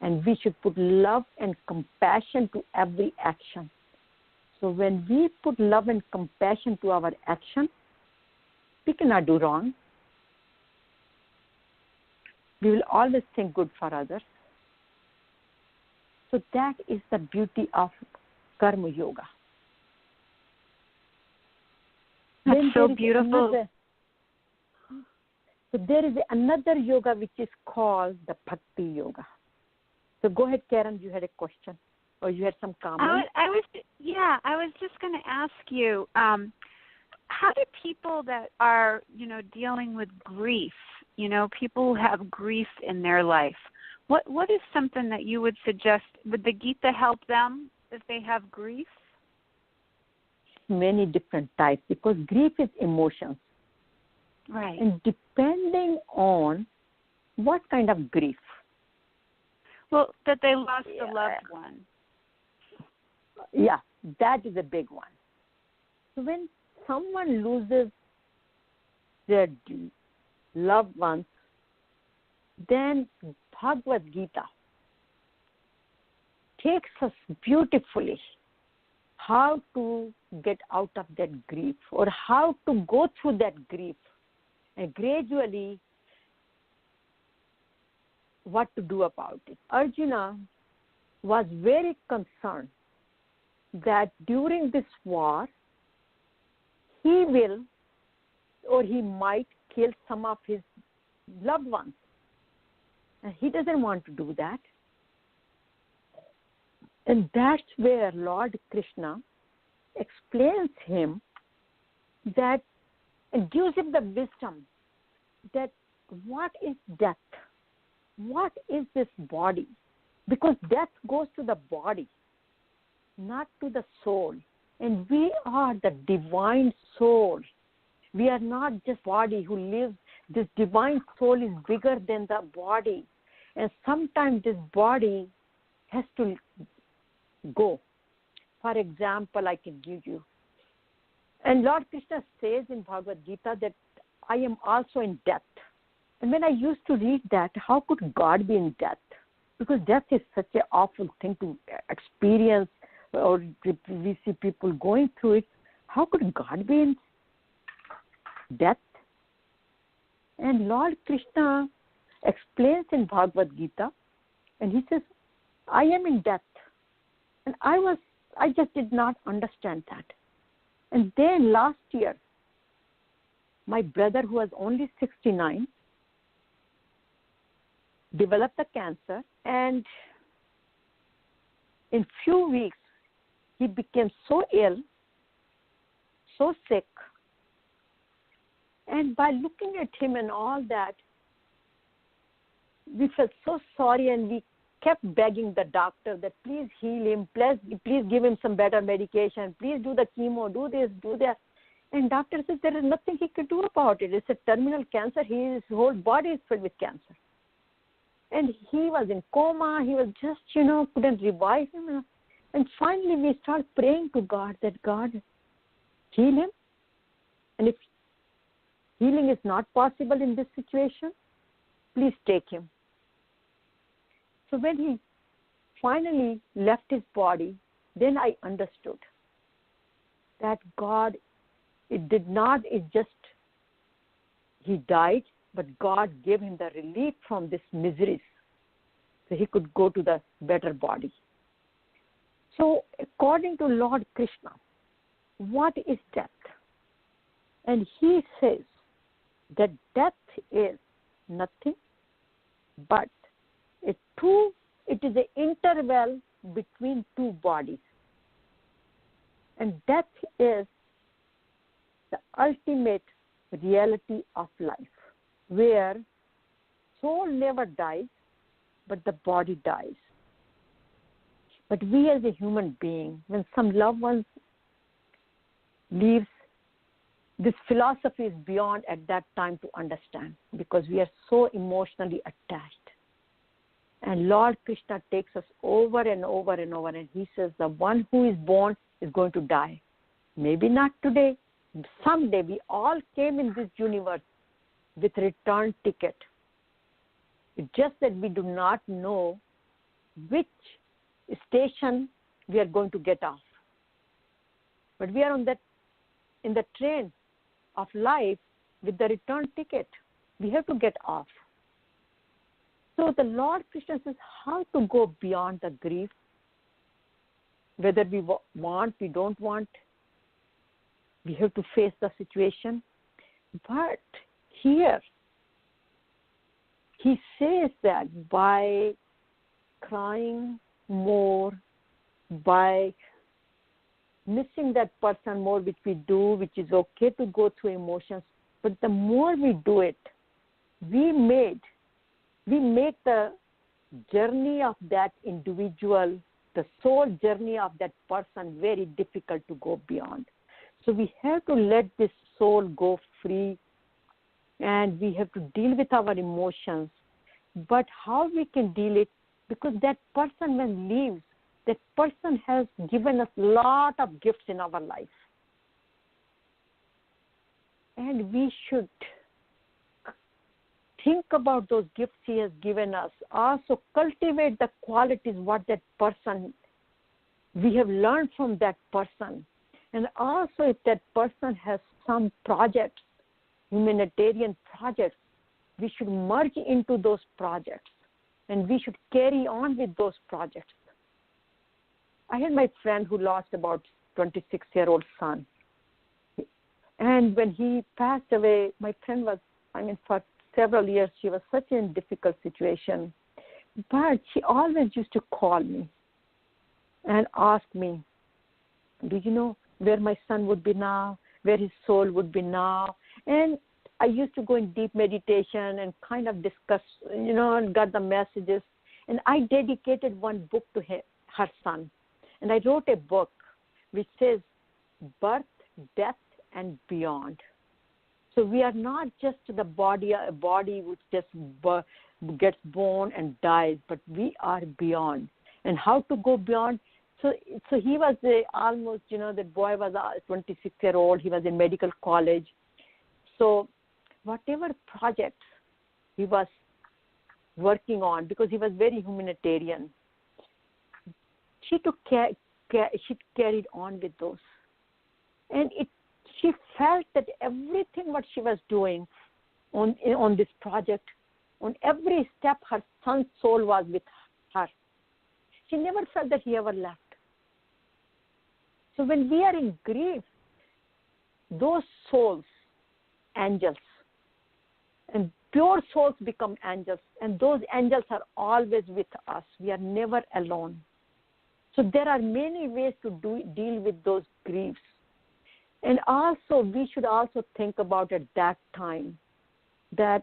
And we should put love and compassion to every action. So when we put love and compassion to our action, we cannot do wrong. We will always think good for others. So that is the beauty of karma yoga. That's so beautiful. So there is another yoga which is called the bhakti yoga. So go ahead, Karen, you had a question or you had some comment. I was just going to ask you, how do people that are, dealing with grief, people who have grief in their life, what is something that you would suggest? Would the Gita help them if they have grief? Many different types, because grief is emotions. Right. And depending on what kind of grief. Well, that they lost a loved one. Yeah, that is a big one. So when someone loses their loved ones, then Bhagavad Gita takes us beautifully how to get out of that grief or how to go through that grief, and gradually what to do about it. Arjuna was very concerned that during this war, he will or he might kill some of his loved ones. And he doesn't want to do that. And that's where Lord Krishna explains him that and gives him the wisdom that what is death? What is this body? Because death goes to the body, not to the soul. And we are the divine soul. We are not just body who lives. This divine soul is bigger than the body. And sometimes this body has to go. For example, I can give you. And Lord Krishna says in Bhagavad Gita that I am also in death. And when I used to read that, how could God be in death? Because death is such an awful thing to experience, or we see people going through it. How could God be in death? And Lord Krishna explains in Bhagavad Gita, and he says, I am in death. And I just did not understand that. And then last year, my brother, who was only 69, developed a cancer, and in few weeks, he became so ill, so sick. And by looking at him and all that, we felt so sorry, and we kept begging the doctor that please heal him, please give him some better medication, please do the chemo, do this, do that. And doctor says there is nothing he could do about it. It's a terminal cancer. His whole body is filled with cancer. And he was in coma. He was just, couldn't revive him. And finally we start praying to God that God, heal him. And if healing is not possible in this situation, please take him. So when he finally left his body, then I understood that God, he died, but God gave him the relief from this miseries so he could go to the better body. So according to Lord Krishna, what is death? And he says that death is nothing but it is an interval between two bodies. And death is the ultimate reality of life, where soul never dies, but the body dies. But we as a human being, when some loved ones leaves, this philosophy is beyond at that time to understand, because we are so emotionally attached. And Lord Krishna takes us over and over and over, and he says the one who is born is going to die. Maybe not today, someday. We all came in this universe with return ticket. It's just that we do not know which station we are going to get off. But we are in the train of life with the return ticket. We have to get off. So the Lord Krishna says how to go beyond the grief, whether we want, we don't want. We have to face the situation. But here, he says that by crying more, by missing that person more, which we do, which is okay to go through emotions, but the more we do it, we make the journey of that individual, the soul journey of that person, very difficult to go beyond. So we have to let this soul go free, and we have to deal with our emotions. But how we can deal it, because that person when leaves, that person has given us a lot of gifts in our life. And we should think about those gifts he has given us. Also cultivate the qualities what that person, we have learned from that person. And also if that person has some projects, humanitarian projects, we should merge into those projects and we should carry on with those projects. I had my friend who lost about 26-year-old son. And when he passed away, my friend was, for several years, she was such a difficult situation. But she always used to call me and ask me, do you know where my son would be now, where his soul would be now? And I used to go in deep meditation and kind of discuss, and got the messages. And I dedicated one book to her son. And I wrote a book which says Birth, Death, and Beyond. So we are not just a body which just gets born and dies, but we are beyond. And how to go beyond? So he was almost, the boy was 26-year-old. He was in medical college. So whatever projects he was working on, because he was very humanitarian, she carried on with those. And she felt that everything what she was doing on this project, on every step, her son's soul was with her. She never felt that he ever left. So when we are in grief, those souls, angels, and pure souls become angels, and those angels are always with us. We are never alone. So there are many ways to deal with those griefs. And also, we should also think about at that time that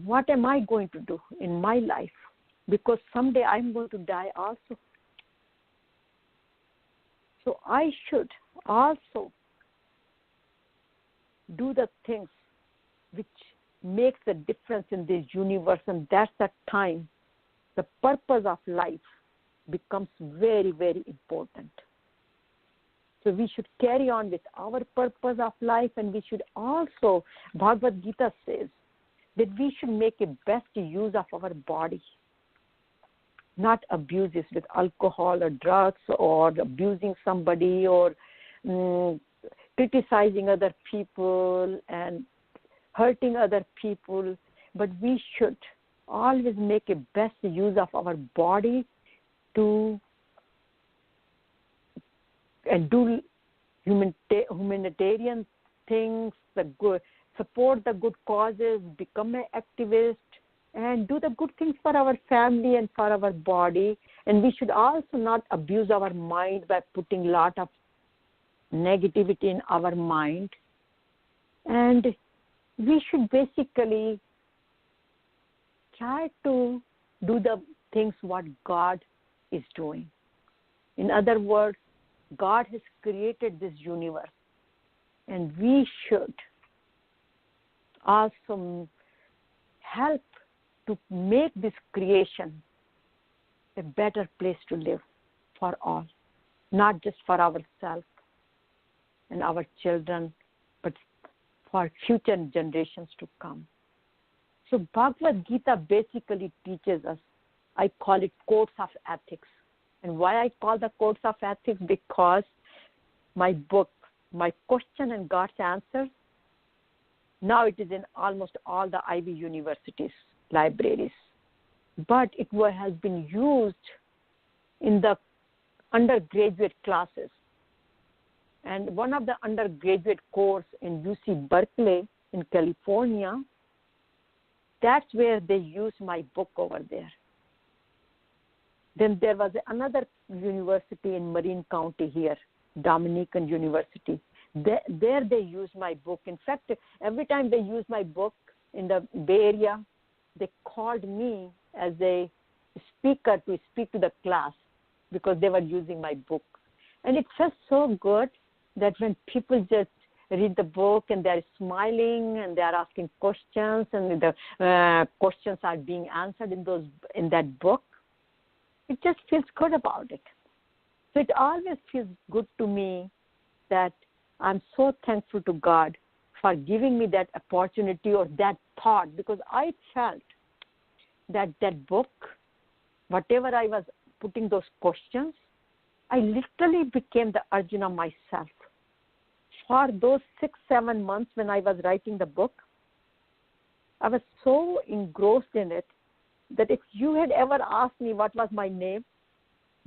what am I going to do in my life? Because someday I'm going to die also. So I should also do the things which makes a difference in this universe, and that's the time the purpose of life becomes very, very important. So we should carry on with our purpose of life, and we should also, Bhagavad Gita says, that we should make a best use of our body, not abuse it with alcohol or drugs or abusing somebody or criticizing other people and hurting other people. But we should always make a best use of our body to and do humanitarian things, the good, support the good causes, become an activist, and do the good things for our family and for our body. And we should also not abuse our mind by putting a lot of negativity in our mind. And we should basically try to do the things what God is doing. In other words, God has created this universe, and we should also help to make this creation a better place to live for all, not just for ourselves and our children, but for future generations to come. So Bhagavad Gita basically teaches us, I call it codes of ethics. And why I call the codes of ethics? Because my book, my question and God's answers, now it is in almost all the Ivy universities, libraries. But it has been used in the undergraduate classes. And one of the undergraduate course in UC Berkeley in California, that's where they use my book over there. Then there was another university in Marin County here, Dominican University. There they use my book. In fact, every time they use my book in the Bay Area, they called me as a speaker to speak to the class because they were using my book. And it felt so good that when people just read the book and they're smiling and they're asking questions and the questions are being answered in that book, it just feels good about it. So it always feels good to me that I'm so thankful to God for giving me that opportunity or that thought, because I felt that book, whatever I was putting those questions, I literally became the Arjuna myself. For those 6-7 months when I was writing the book, I was so engrossed in it that if you had ever asked me what was my name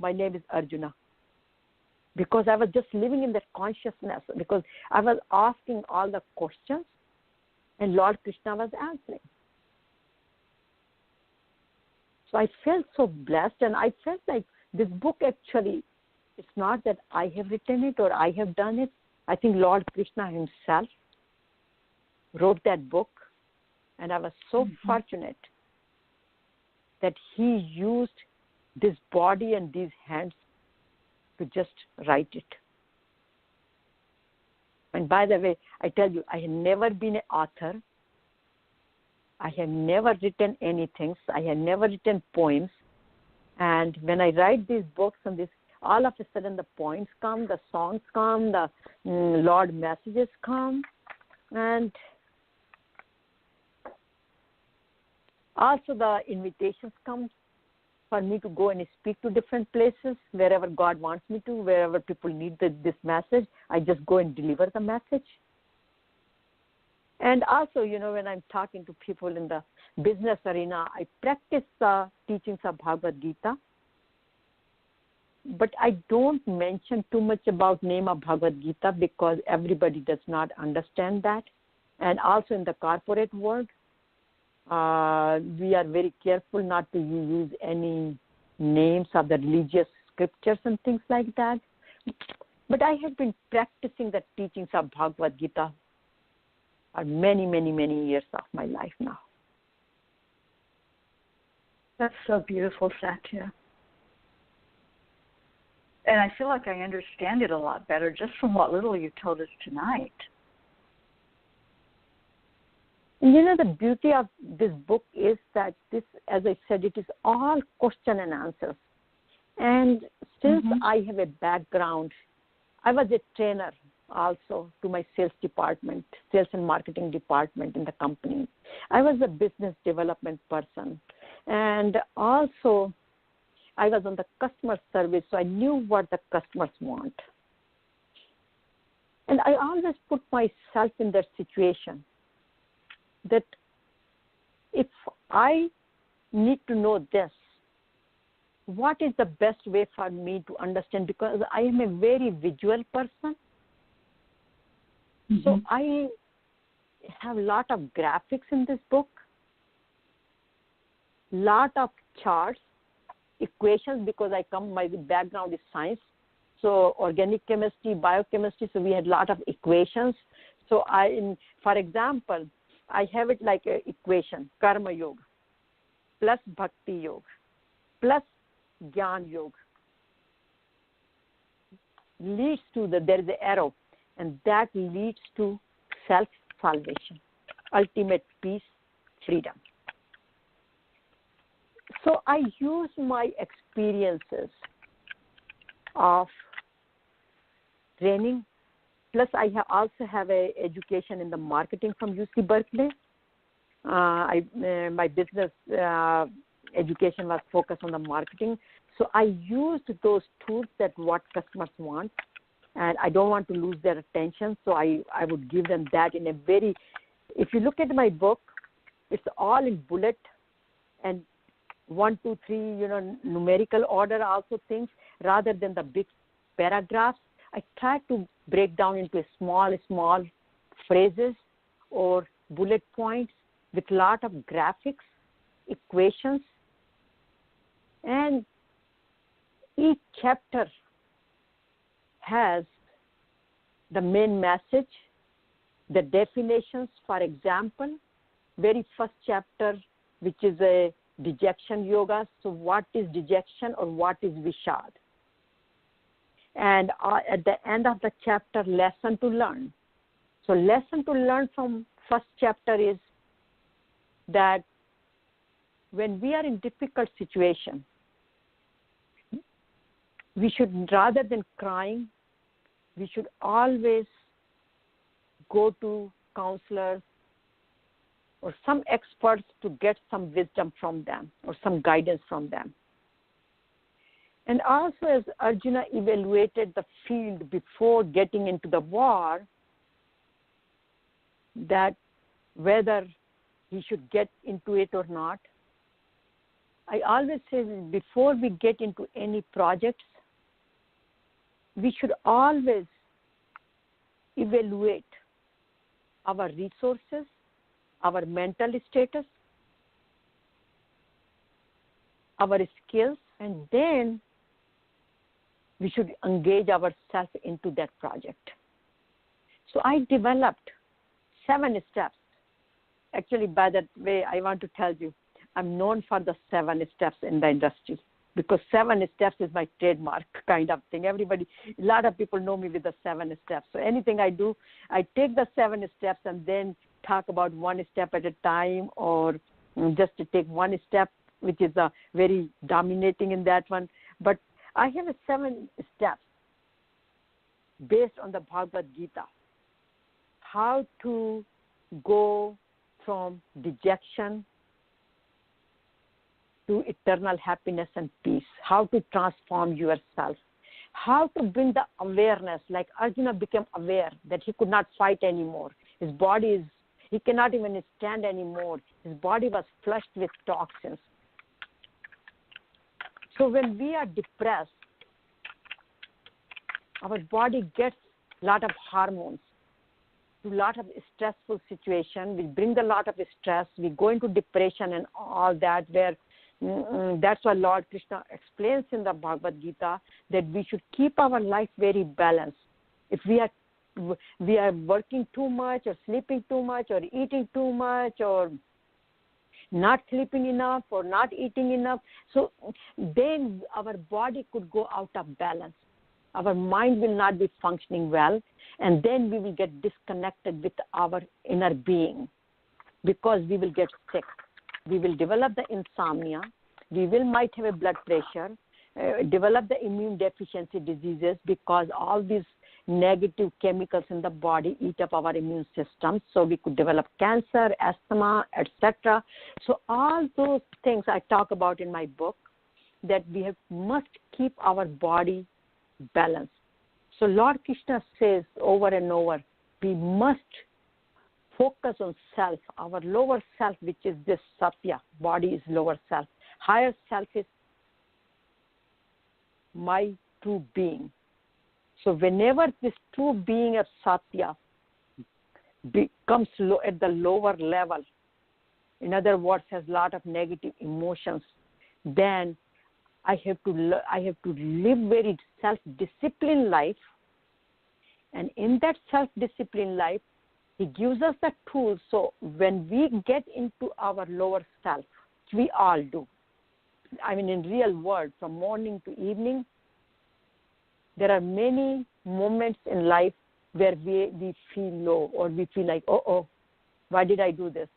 is Arjuna. Because I was just living in that consciousness, because I was asking all the questions and Lord Krishna was answering. So I felt so blessed, and I felt like this book actually, it's not that I have written it or I have done it. I think Lord Krishna himself wrote that book, and I was so fortunate that he used this body and these hands to just write it. And by the way, I tell you, I have never been an author. I have never written anything. I have never written poems. And when I write these books and this, all of a sudden the poems come, the songs come, the Lord messages come, and also the invitations come for me to go and speak to different places, wherever God wants me to, wherever people need this message, I just go and deliver the message. And also, when I'm talking to people in the business arena, I practice the teachings of Bhagavad Gita. But I don't mention too much about name of Bhagavad Gita because everybody does not understand that. And also in the corporate world, we are very careful not to use any names of the religious scriptures and things like that. But I have been practicing the teachings of Bhagavad Gita for many, many, many years of my life now. That's so beautiful, Satya. And I feel like I understand it a lot better just from what little you told us tonight. And the beauty of this book is that this, as I said, it is all question and answers. And since I have a background, I was a trainer also to my sales department, sales and marketing department in the company. I was a business development person. And also, I was on the customer service, so I knew what the customers want. And I always put myself in that situation that if I need to know this, what is the best way for me to understand? Because I am a very visual person. So I have a lot of graphics in this book, lot of charts, equations, because my background is science. So organic chemistry, biochemistry, so we had a lot of equations. So for example, I have it like an equation, Karma Yoga plus Bhakti Yoga plus Jnana Yoga leads to there is an arrow, and that leads to self-salvation, ultimate peace, freedom. So I use my experiences of training, plus I also have a education in the marketing from UC Berkeley. My business education was focused on the marketing. So I used those tools that what customers want, and I don't want to lose their attention, so I would give them that in a very, if you look at my book, it's all in bullet and 1, 2, 3, numerical order also things, rather than the big paragraphs. I try to break down into small phrases or bullet points with a lot of graphics, equations, and each chapter has the main message, the definitions. For example, very first chapter, which is a dejection yoga. So what is dejection or what is Vishad? And at the end of the chapter, lesson to learn. So lesson to learn from first chapter is that when we are in difficult situation, we should, rather than crying, we should always go to counselors or some experts to get some wisdom from them or some guidance from them. And also, as Arjuna evaluated the field before getting into the war, that whether he should get into it or not, I always say before we get into any projects, we should always evaluate our resources, our mental status, our skills, and then we should engage ourselves into that project. So I developed 7 steps. Actually, by that way, I want to tell you, I'm known for the 7 steps in the industry, because 7 steps is my trademark kind of thing. A lot of people know me with the 7 steps. So anything I do, I take the 7 steps and then talk about 1 step at a time, or just to take 1 step, which is very dominating in that one. But I have 7 steps based on the Bhagavad Gita, how to go from dejection to eternal happiness and peace, how to transform yourself, how to bring the awareness, like Arjuna became aware that he could not fight anymore. His body he cannot even stand anymore. His body was flushed with toxins. So when we are depressed, our body gets a lot of hormones, to a lot of stressful situation. We bring a lot of stress. We go into depression and all that, where That's why Lord Krishna explains in the Bhagavad Gita that we should keep our life very balanced. If we are working too much or sleeping too much or eating too much or not sleeping enough or not eating enough, so then our body could go out of balance. Our mind will not be functioning well, and then we will get disconnected with our inner being because we will get sick. We will develop the insomnia. We might have a blood pressure, develop the immune deficiency diseases because all these negative chemicals in the body eat up our immune system. So we could develop cancer, asthma, etc. So all those things I talk about in my book, that we must keep our body balanced. So Lord Krishna says over and over, we must focus on self, our lower self, which is this Satya. Body is lower self. Higher self is my true being. So whenever this true being of Satya becomes at the lower level, in other words, has a lot of negative emotions, then I have to live very self-disciplined life. And in that self-disciplined life, He gives us the tools. So when we get into our lower self, which we all do, I mean in real world, from morning to evening, there are many moments in life where we feel low or we feel like, why did I do this?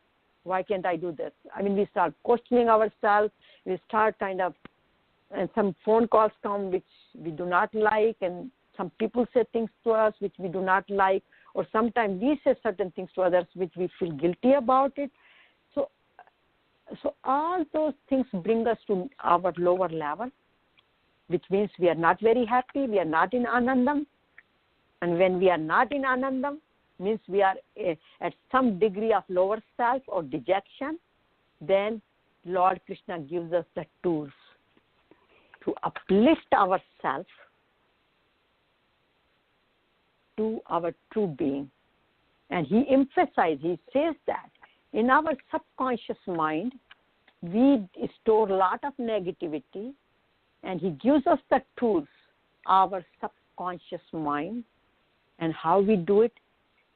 Why can't I do this? I mean, we start questioning ourselves. We start and some phone calls come which we do not like, and some people say things to us which we do not like, or sometimes we say certain things to others which we feel guilty about it. So all those things bring us to our lower level, which means we are not very happy, we are not in Anandam. And when we are not in Anandam, means we are at some degree of lower self or dejection, then Lord Krishna gives us the tools to uplift ourselves to our true being. And He emphasizes, He says that in our subconscious mind, we store a lot of negativity, and He gives us the tools, our subconscious mind. And how we do it?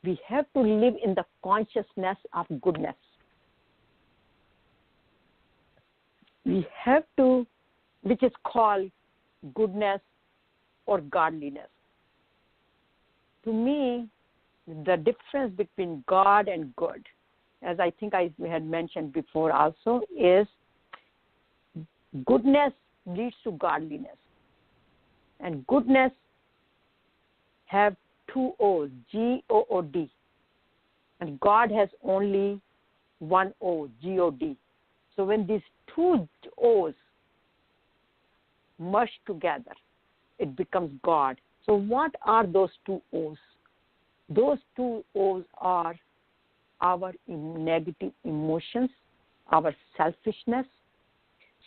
We have to live in the consciousness of goodness. We have to, which is called goodness or godliness. To me, the difference between God and good, as I think I had mentioned before also, is goodness leads to godliness. And goodness have two O's, G-O-O-D. And God has only one O, G-O-D. So when these two O's merge together, it becomes God. So what are those two O's? Those two O's are our negative emotions, our selfishness.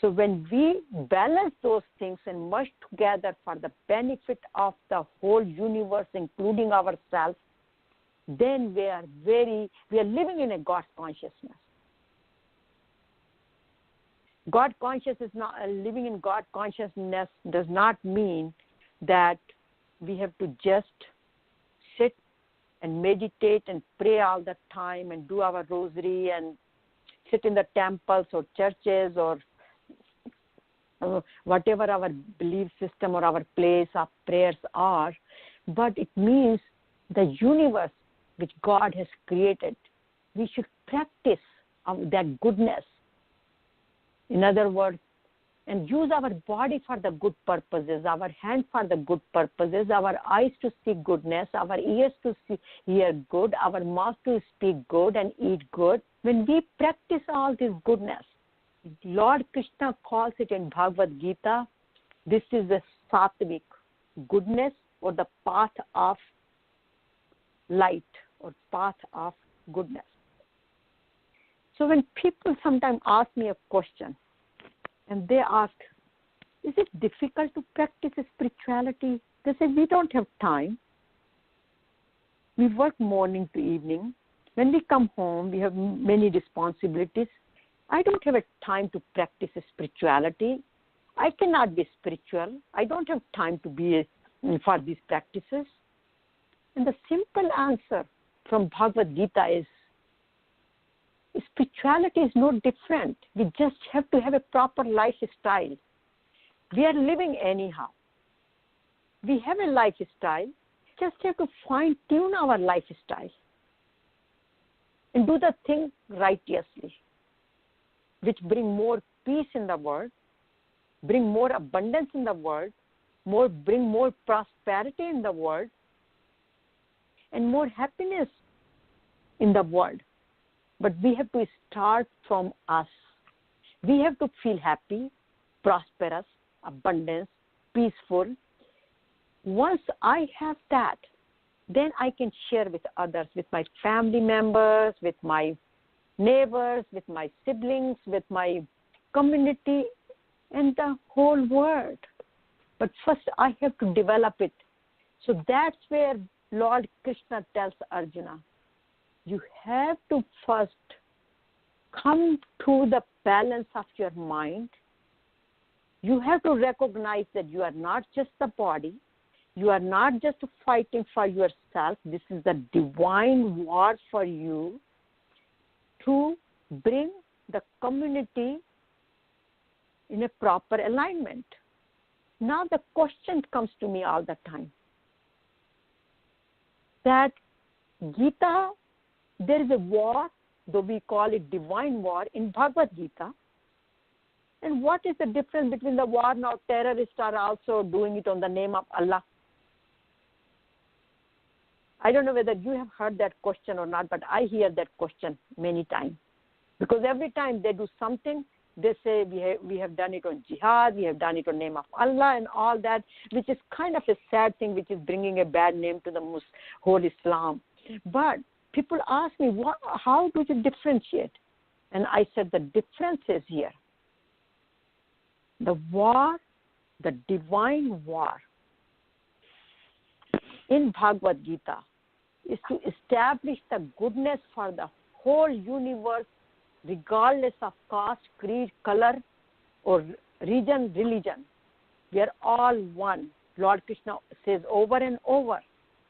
So when we balance those things and merge together for the benefit of the whole universe, including ourselves, then we are living in a God consciousness. God consciousness is not living in God consciousness does not mean that we have to just sit and meditate and pray all the time and do our rosary and sit in the temples or churches or whatever our belief system or our place of prayers are, but it means the universe which God has created, we should practice that goodness. In other words, and use our body for the good purposes, our hand for the good purposes, our eyes to see goodness, our ears to hear good, our mouth to speak good and eat good. When we practice all this goodness, Lord Krishna calls it in Bhagavad Gita, this is the sattvic, goodness or the path of light or path of goodness. So when people sometimes ask me a question and they ask, is it difficult to practice spirituality? They say, we don't have time. We work morning to evening. When we come home, we have many responsibilities. I don't have a time to practice spirituality. I cannot be spiritual. I don't have time to be for these practices. And the simple answer from Bhagavad Gita is, spirituality is no different. We just have to have a proper lifestyle. We are living anyhow. We have a lifestyle. Just have to fine-tune our lifestyle and do the thing righteously, which bring more peace in the world, bring more abundance in the world, bring more prosperity in the world, and more happiness in the world. But we have to start from us. We have to feel happy, prosperous, abundance, peaceful. Once I have that, then I can share with others, with my family members, with my neighbors, with my siblings, with my community, and the whole world. But first I have to develop it. So that's where Lord Krishna tells Arjuna, you have to first come to the balance of your mind. You have to recognize that you are not just the body. You are not just fighting for yourself. This is the divine war for you to bring the community in a proper alignment. Now the question comes to me all the time that Gita, there is a war, though we call it divine war, in Bhagavad Gita. And what is the difference between the war now? Terrorists are also doing it on the name of Allah. I don't know whether you have heard that question or not, but I hear that question many times. Because every time they do something, they say we have done it on jihad, we have done it on name of Allah and all that, which is kind of a sad thing, which is bringing a bad name to the whole Islam. But people ask me, how do you differentiate? And I said the difference is here. The war, the divine war in Bhagavad Gita is to establish the goodness for the whole universe, regardless of caste, creed, color, or region, religion. We are all one. Lord Krishna says over and over,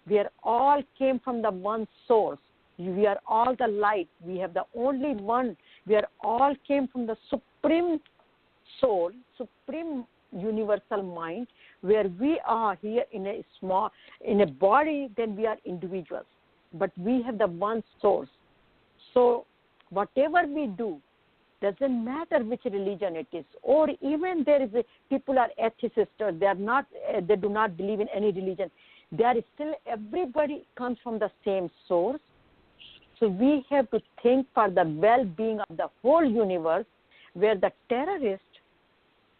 we are all came from the one source. We are all the light. We have the only one. We are all came from the supreme soul, supreme universal mind, where we are here in a body, then we are individuals. But we have the one source. So whatever we do, doesn't matter which religion it is, or even people are atheists, or they do not believe in any religion. There is still, everybody comes from the same source. So we have to think for the well-being of the whole universe, where the terrorists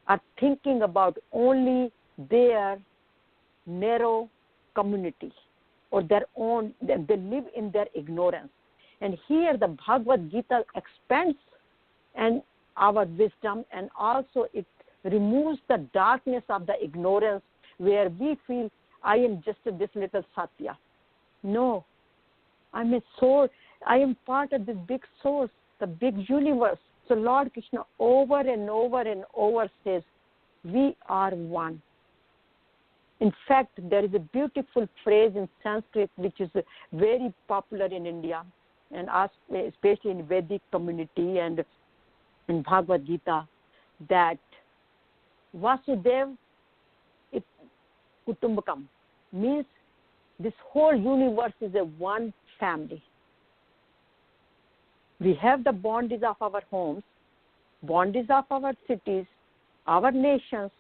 are thinking about only their narrow community or their own, they live in their ignorance. And here the Bhagavad Gita expands and our wisdom, and also it removes the darkness of the ignorance where we feel I am just this little Satya. No, I'm a soul. I am part of this big source, the big universe. So Lord Krishna over and over and over says, we are one. In fact, there is a beautiful phrase in Sanskrit which is very popular in India, and especially in Vedic community and in Bhagavad Gita, that Vasudev Kutumbakam means this whole universe is a one family. We have the boundaries of our homes, boundaries of our cities, our nations,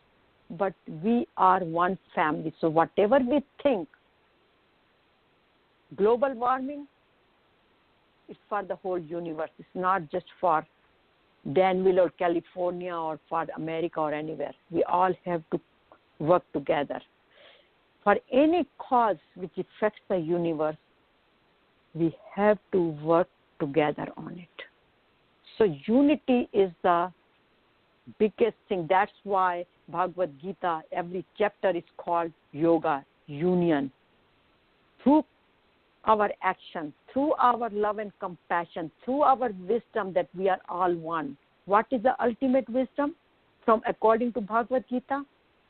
but we are one family. So whatever we think, global warming is for the whole universe. It's not just for Danville or California or for America or anywhere. We all have to work together. For any cause which affects the universe, we have to work together on it. So unity is the biggest thing. That's why Bhagavad Gita, every chapter is called Yoga, union. Through our action, through our love and compassion, through our wisdom that we are all one, What is the ultimate wisdom? From according to Bhagavad Gita,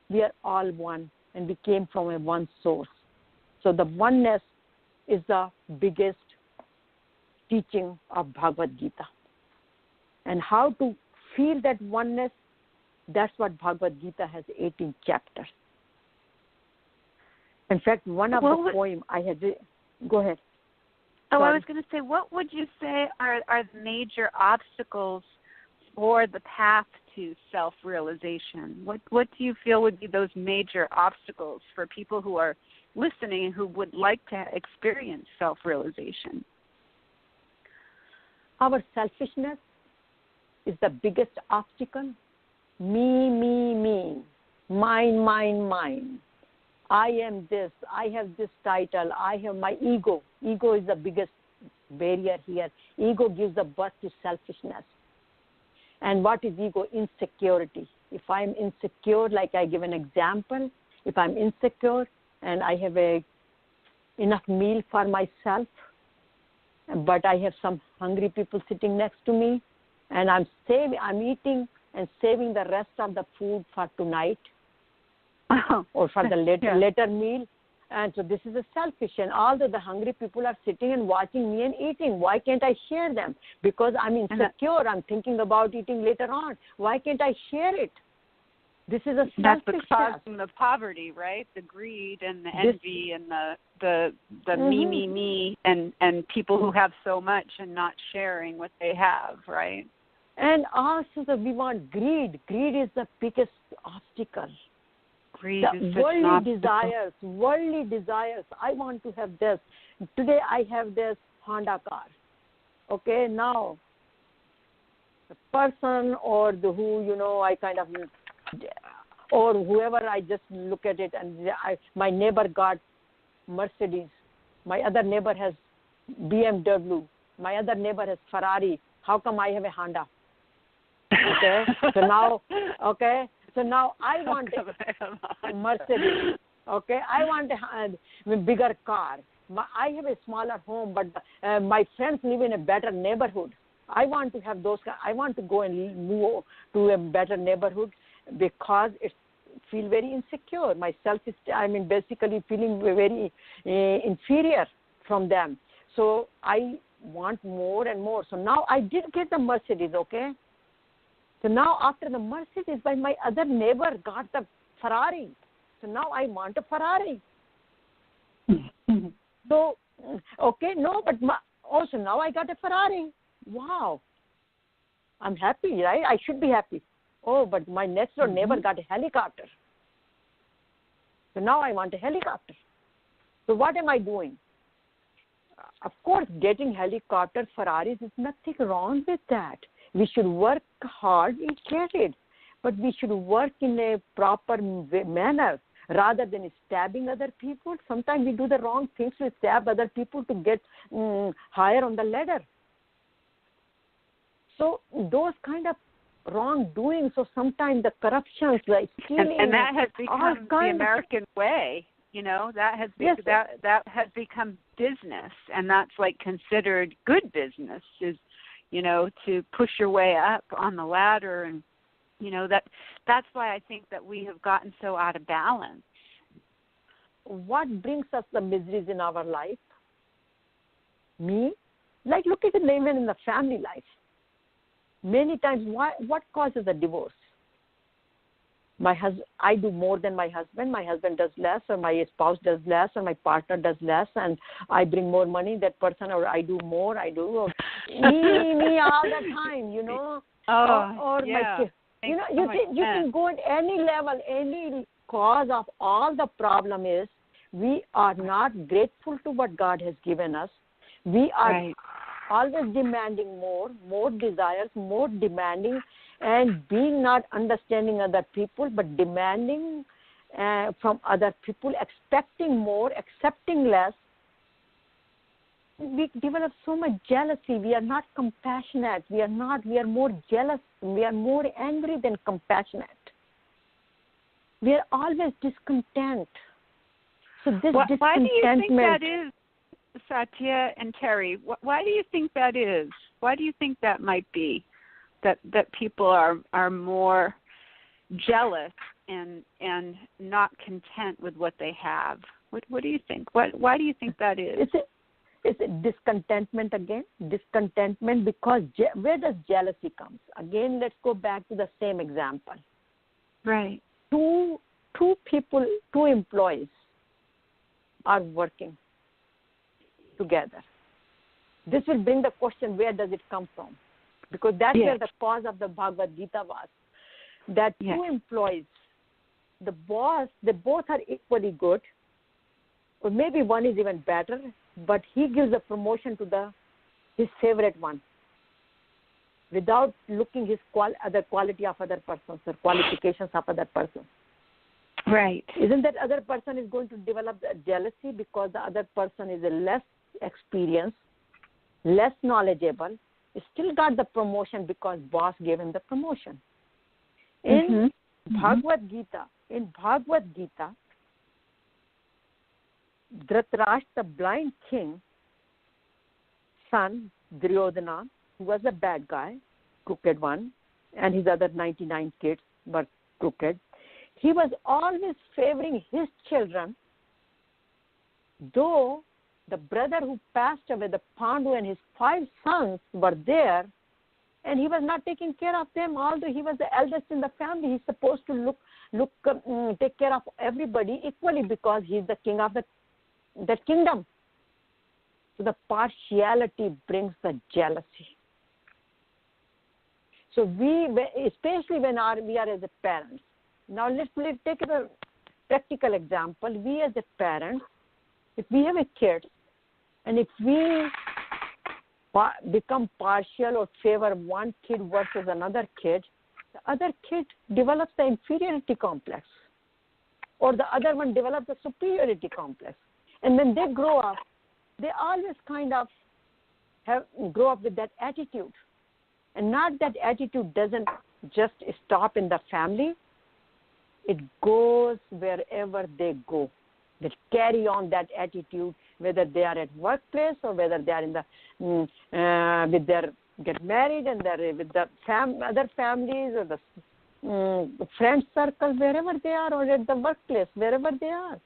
we are all one and we came from a one source. So the oneness is the biggest teaching of Bhagavad Gita. And how to feel that oneness, that's what Bhagavad Gita has 18 chapters. In fact, one of the poem I had, go ahead. Oh, I was going to say, what would you say are the major obstacles for the path to self-realization? What do you feel would be those major obstacles for people who are listening and who would like to experience self-realization? Our selfishness is the biggest obstacle. Me, me, me. Mine, mine, mine. I am this. I have this title. I have my ego. Ego is the biggest barrier here. Ego gives the birth to selfishness. And what is ego? Insecurity. If I'm insecure, like I give an example, if I'm insecure and I have enough meal for myself, but I have some hungry people sitting next to me, and I'm eating and saving the rest of the food for tonight or for the later meal. And so this is a selfish. And although the hungry people are sitting and watching me and eating, why can't I share them? Because I'm insecure. I'm thinking about eating later on. Why can't I share it? This is a selfishness. That's causing the poverty, right? The greed and the envy and the me, and people who have so much and not sharing what they have, right? And also we want greed. Greed is the biggest obstacle. Greed is worldly desires. I want to have this. Today I have this Honda car. Okay, now the person or I kind of, or whoever, I just look at it and my neighbor got Mercedes. My other neighbor has BMW. My other neighbor has Ferrari. How come I have a Honda? Okay, so now I want a Mercedes. Okay, I want a bigger car. I have a smaller home, but my friends live in a better neighborhood. I want to have those. I want to go and move to a better neighborhood because it feel very insecure. Myself is, basically feeling very inferior from them. So I want more and more. So now I did get the Mercedes. Okay. So now after the Mercedes, my other neighbor got the Ferrari. So now I want a Ferrari. So, okay, no, but also now I got a Ferrari. Wow. I'm happy, right? I should be happy. Oh, but my next door neighbor got a helicopter. So now I want a helicopter. So what am I doing? Of course, getting helicopter, Ferraris, is nothing wrong with that. We should work hard and get it, but we should work in a proper manner rather than stabbing other people. Sometimes we do the wrong things to stab other people to get higher on the ladder. So those kind of wrongdoing. So sometimes the corruption, like stealing, and that has become the American way. That has that has become business, and that's like considered good business is. To push your way up on the ladder, and that's why I think that we have gotten so out of balance. What brings us the miseries in our life? Me? Like look at it even in the family life. Many times, what causes a divorce? I do more than my husband does less, or my spouse does less, or my partner does less, and I bring more money, that person, or I do more, or me all the time, or my kids. You can go at any level, any cause of all the problem is we are not grateful to what God has given us. We are always demanding more desires, more demanding, and being not understanding other people, but demanding from other people, expecting more, accepting less. We develop so much jealousy. We are not compassionate. We are more jealous. We are more angry than compassionate. We are always discontent. So this discontentment. Why do you think that is, Satya and Terry? Why do you think that is? Why do you think that might be? that people are more jealous and not content with what they have. What do you think? Why do you think that is? Is it discontentment again? Discontentment because where does jealousy come? Again, let's go back to the same example. Right. Two employees are working together. This will bring the question, where does it come from? Because that's where the cause of the Bhagavad Gita was. That two employees, the boss, they both are equally good, or maybe one is even better, but he gives a promotion to his favorite one without looking his other quality of other persons or qualifications of other persons. Right. Isn't that other person is going to develop jealousy because the other person is less experienced, less knowledgeable, still got the promotion because boss gave him the promotion. In Bhagavad Gita, Dhritarashtra, the blind king, son, Duryodhana, who was a bad guy, crooked one, and his other 99 kids were crooked, he was always favoring his children, though the brother who passed away, the Pandu, and his 5 sons were there, and he was not taking care of them, although he was the eldest in the family. He's supposed to take care of everybody equally because he's the king of that kingdom. So the partiality brings the jealousy. So especially when we are as a parents. Now let's take a practical example. We as a parent, if we have a kid, and if we become partial or favor one kid versus another kid, the other kid develops the inferiority complex, or the other one develops the superiority complex. And when they grow up, they always kind of grow up with that attitude. And not that attitude doesn't just stop in the family. It goes wherever they go. They carry on that attitude, whether they are at workplace or whether they are in the get married and they're with the other families or the friend circle, wherever they are, or at the workplace, wherever they are.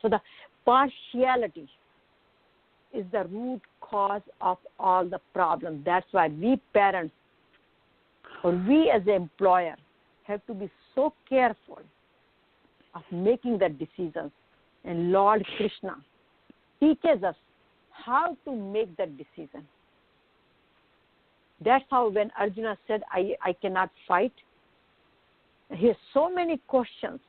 So the partiality is the root cause of all the problems. That's why we parents, or we as an employer, have to be so careful of making the decisions. And Lord Krishna teaches us how to make that decision. That's how when Arjuna said, I cannot fight, he has so many questions.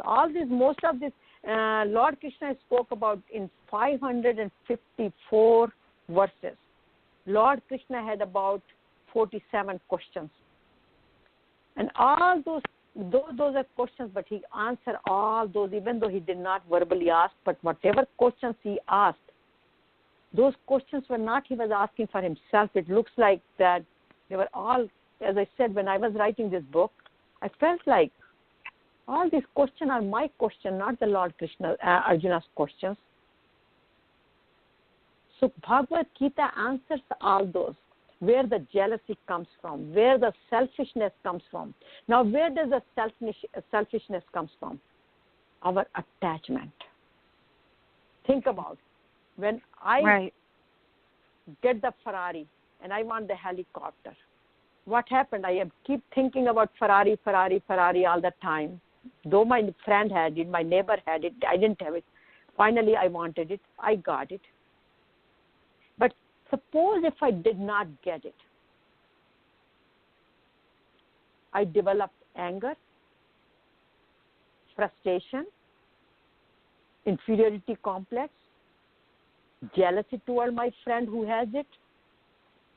Most of this, Lord Krishna spoke about in 554 verses. Lord Krishna had about 47 questions. And all those are questions, but he answered all those, even though he did not verbally ask, but whatever questions he asked, those questions were not he was asking for himself. It looks like that they were all, as I said, when I was writing this book, I felt like all these questions are my question, not the Lord Krishna, Arjuna's questions. So Bhagavad Gita answers all those, where the jealousy comes from, where the selfishness comes from. Now, where does the selfishness comes from? Our attachment. Think about when I get the Ferrari and I want the helicopter. What happened? I keep thinking about Ferrari all the time. Though my friend had it, my neighbor had it, I didn't have it. Finally, I wanted it. I got it. But suppose if I did not get it, I developed anger, frustration, inferiority complex, jealousy toward my friend who has it.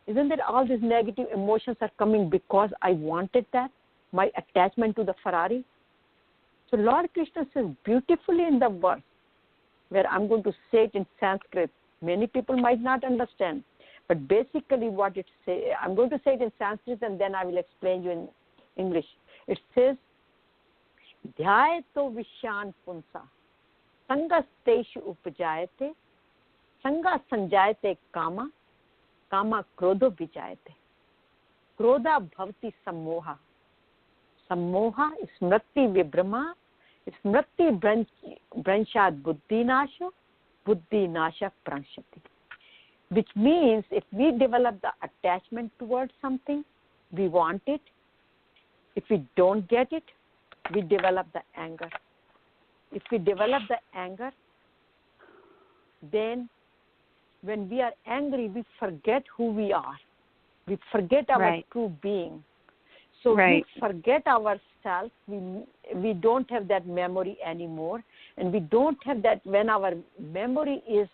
Isn't it all these negative emotions are coming because I wanted that, my attachment to the Ferrari? So Lord Krishna says beautifully in the verse, where I'm going to say it in Sanskrit. Many people might not understand, but basically what it says, I'm going to say it in Sanskrit and then I will explain you in English. It says, Dhyayato Vishan Punsa, Sanga Steshu Upajayate, Sanga Sanjayate Kama, Kama Krodho Vijayate. krodha bhavati sammoha. Sammoha smriti vibrama, smriti branchad buddhi nasha pranshati. Which means if we develop the attachment towards something, we want it. If we don't get it, we develop the anger. If we develop the anger, then when we are angry, we forget who we are. We forget our true being. So we forget ourselves. We don't have that memory anymore. And we don't have that when our memory is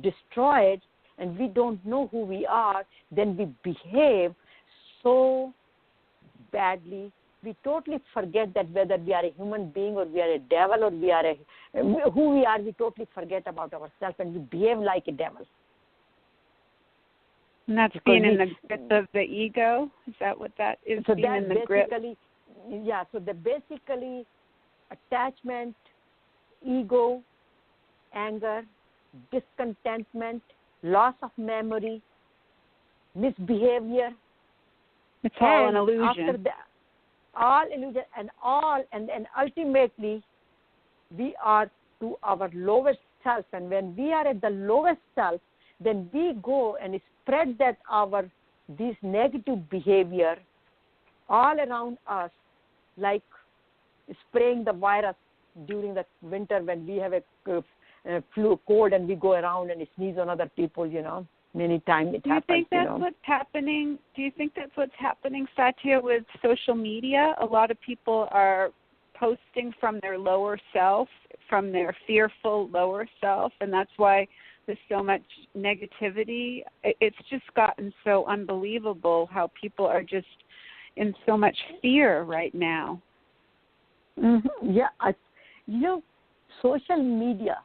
destroyed and we don't know who we are, then we behave so badly. We totally forget that whether we are a human being or we are a devil or we are who we are, we totally forget about ourselves and we behave like a devil. And that's being in the grip of the ego? Is that what that is, so being in the grip? Yeah, so basically attachment, ego, anger, discontentment, loss of memory, misbehavior. It's all an illusion. After that, all illusion and ultimately we are to our lowest self, and when we are at the lowest self, then we go and spread that this negative behavior all around us, like spraying the virus during the winter when we have a flu cold and we go around and sneeze on other people, many times it happens. Do you think that's what's happening? Do you think that's what's happening, Satya, with social media? A lot of people are posting from their lower self, from their fearful lower self, and that's why there's so much negativity. It's just gotten so unbelievable how people are just in so much fear right now. Mm-hmm. Yeah, social media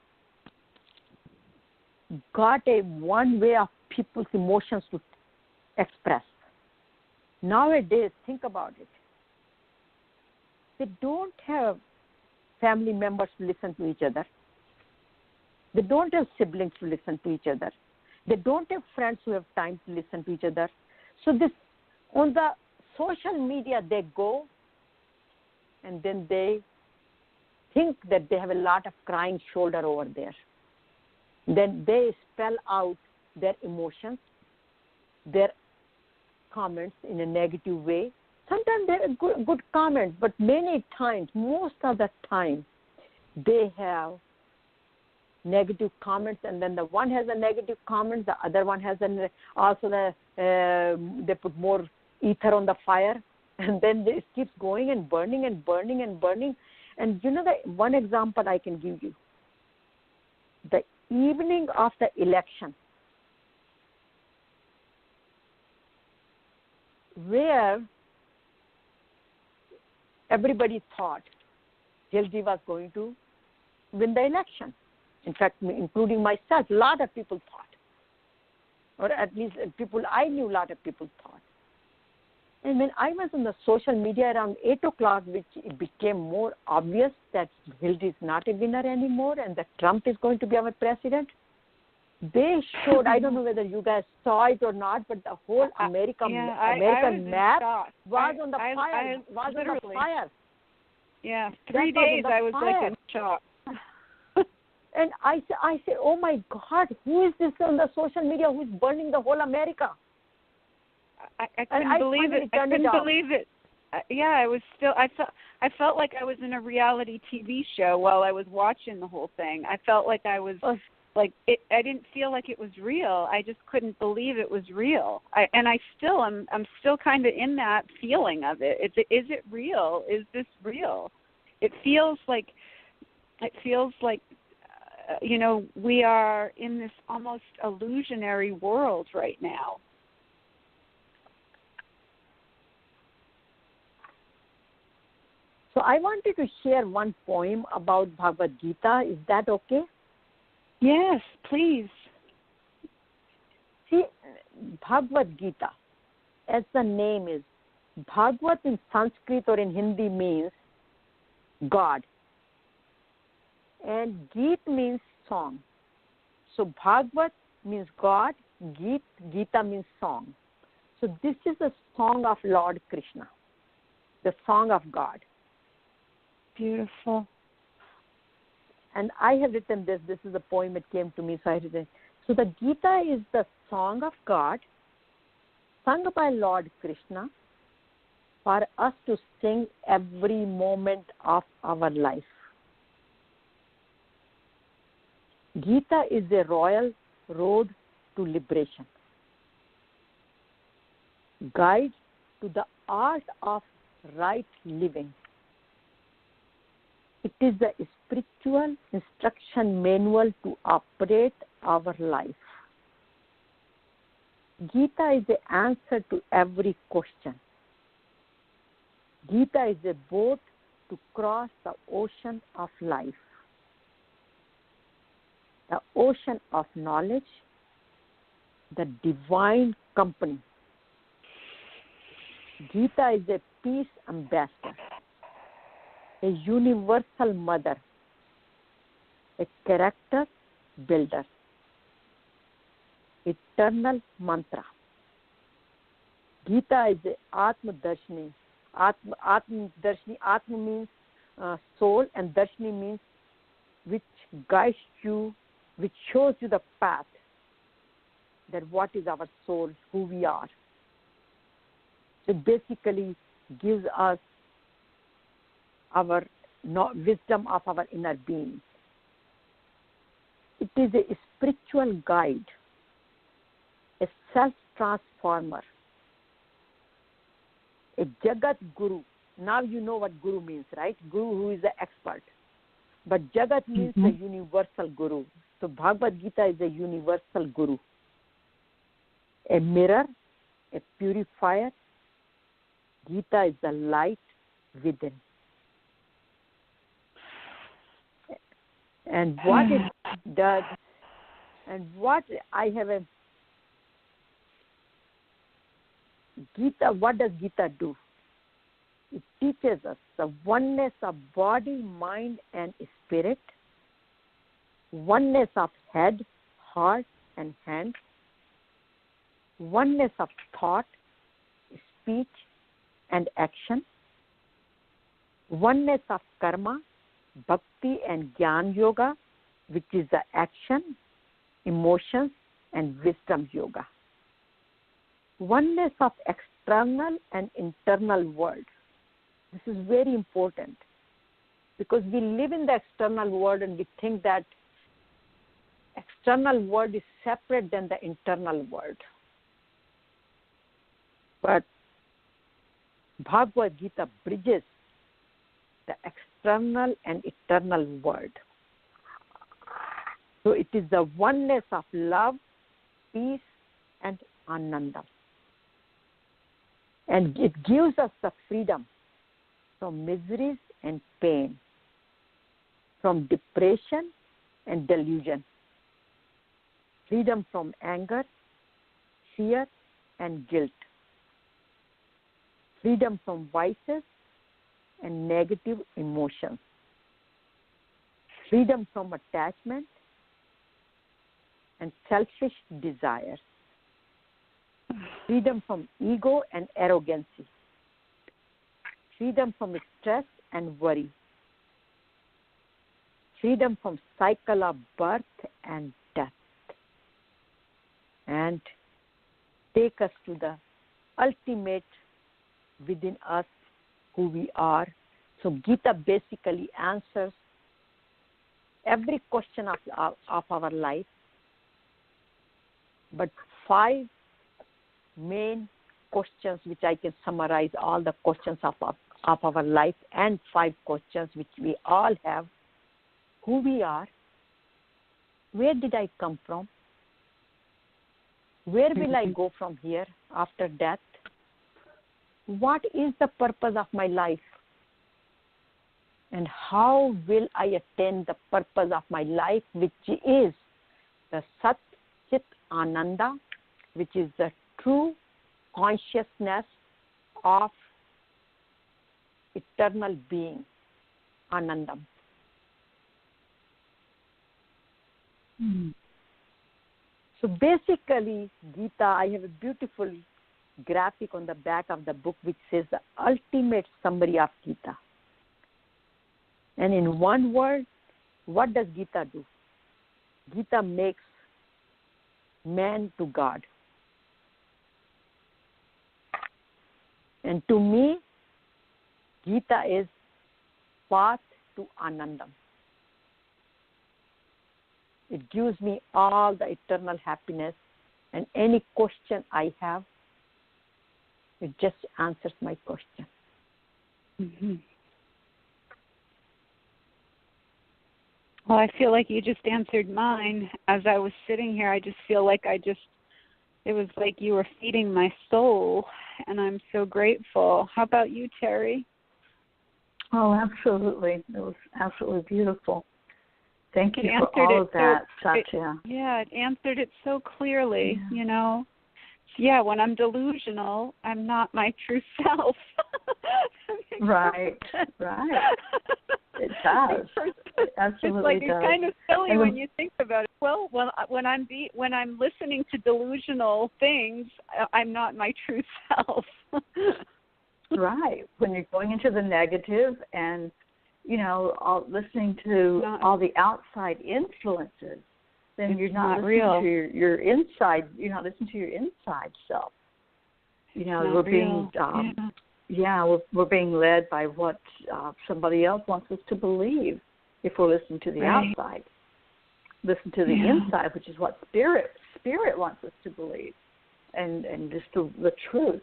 got one way of people's emotions to express. Nowadays, think about it. They don't have family members to listen to each other. They don't have siblings to listen to each other. They don't have friends who have time to listen to each other. So on the social media, they go and then they think that they have a lot of crying shoulder over there. Then they spell out their emotions, their comments in a negative way. Sometimes they're good comments, but many times, most of the time, they have negative comments, and then the one has a negative comment, the other one has they put more ether on the fire, and then it keeps going and burning and burning and burning. And the one example I can give you, the evening of the election, where everybody thought Hildy was going to win the election. In fact, including myself, a lot of people thought, or at least people I knew, a lot of people thought. And when I was on the social media around 8 o'clock, which it became more obvious that Hildy is not a winner anymore and that Trump is going to be our president, they showed, I don't know whether you guys saw it or not, but the whole American map was on the fire. Was on the fire. Yeah, 3 days I was like in shock. And I said, oh my God, who is this on the social media who is burning the whole America? I couldn't believe it. I couldn't believe it. I was still. I felt like I was in a reality TV show while I was watching the whole thing. I felt like I was I didn't feel like it was real. I just couldn't believe it was real. I'm still kind of in that feeling of it. Is it real? Is this real? It feels like we are in this almost illusionary world right now. So I wanted to share one poem about Bhagavad Gita. Is that okay? Yes, please. See, Bhagavad Gita, as the name is, Bhagavad in Sanskrit or in Hindi means God. And Geet means song. So Bhagavad means God, Gita means song. So this is a song of Lord Krishna, the song of God. Beautiful. And I have written this. This is a poem that came to me, so I written it. So the Gita is the song of God, sung by Lord Krishna, for us to sing every moment of our life. Gita is a royal road to liberation, guide to the art of right living. It is the spiritual instruction manual to operate our life. Gita is the answer to every question. Gita is a boat to cross the ocean of life, the ocean of knowledge, the divine company. Gita is a peace ambassador, a universal mother, a character builder, eternal mantra. Gita is a Atma Darshini. Atma means soul, and Darshini means which guides you, which shows you the path, that what is our soul, who we are. It basically gives us our wisdom of our inner being. It is a spiritual guide, a self-transformer, a Jagat Guru. Now you know what Guru means, right? Guru, who is the expert. But Jagat means the universal Guru. So Bhagavad Gita is a universal Guru. A mirror, a purifier. Gita is the light within. And what it does, and what I have a Gita, what does Gita do? It teaches us the oneness of body, mind, and spirit, oneness of head, heart, and hand, oneness of thought, speech, and action, oneness of karma, bhakti, and jnana yoga, which is the action, emotions, and wisdom yoga. Oneness of external and internal world. This is very important because we live in the external world and we think that external world is separate than the internal world. But Bhagavad Gita bridges the external and eternal world. So it is the oneness of love, peace, and Anandam. And it gives us the freedom from miseries and pain, from depression and delusion, freedom from anger, fear, and guilt, freedom from vices and negative emotions, freedom from attachment and selfish desires, freedom from ego and arrogancy, freedom from stress and worry, freedom from cycle of birth and death, and take us to the ultimate within us, who we are. So Gita basically answers every question of our life, but 5 main questions which I can summarize all the questions of our life, and 5 questions which we all have: who we are, where did I come from, where will I go from here after death, what is the purpose of my life, and how will I attain the purpose of my life, which is the Sat Chit Ananda, which is the true consciousness of eternal being, Anandam. So basically, Gita, I have a beautiful graphic on the back of the book which says the ultimate summary of Gita. And in one word, what does Gita do? Gita makes man to God. And to me, Gita is path to Anandam. It gives me all the eternal happiness, and any question I have, it just answers my question. Mm-hmm. Well, I feel like you just answered mine. As I was sitting here, I just feel like it was like you were feeding my soul, and I'm so grateful. How about you, Terry? Oh, absolutely. It was absolutely beautiful. Thank you for all of that, Satya. It answered it so clearly, you know. Yeah, when I'm delusional, I'm not my true self. Right. It does. It absolutely does. It's kind of silly when you think about it. Well, when I'm listening to delusional things, I'm not my true self. Right. When you're going into the negative and, you know, listening to all the outside influences, then you're not listening to your inside. You're not listening to your inside self. You know, we're being we're being led by what somebody else wants us to believe. If we're listening to the outside, listen to the inside, which is what spirit wants us to believe, and just the truth.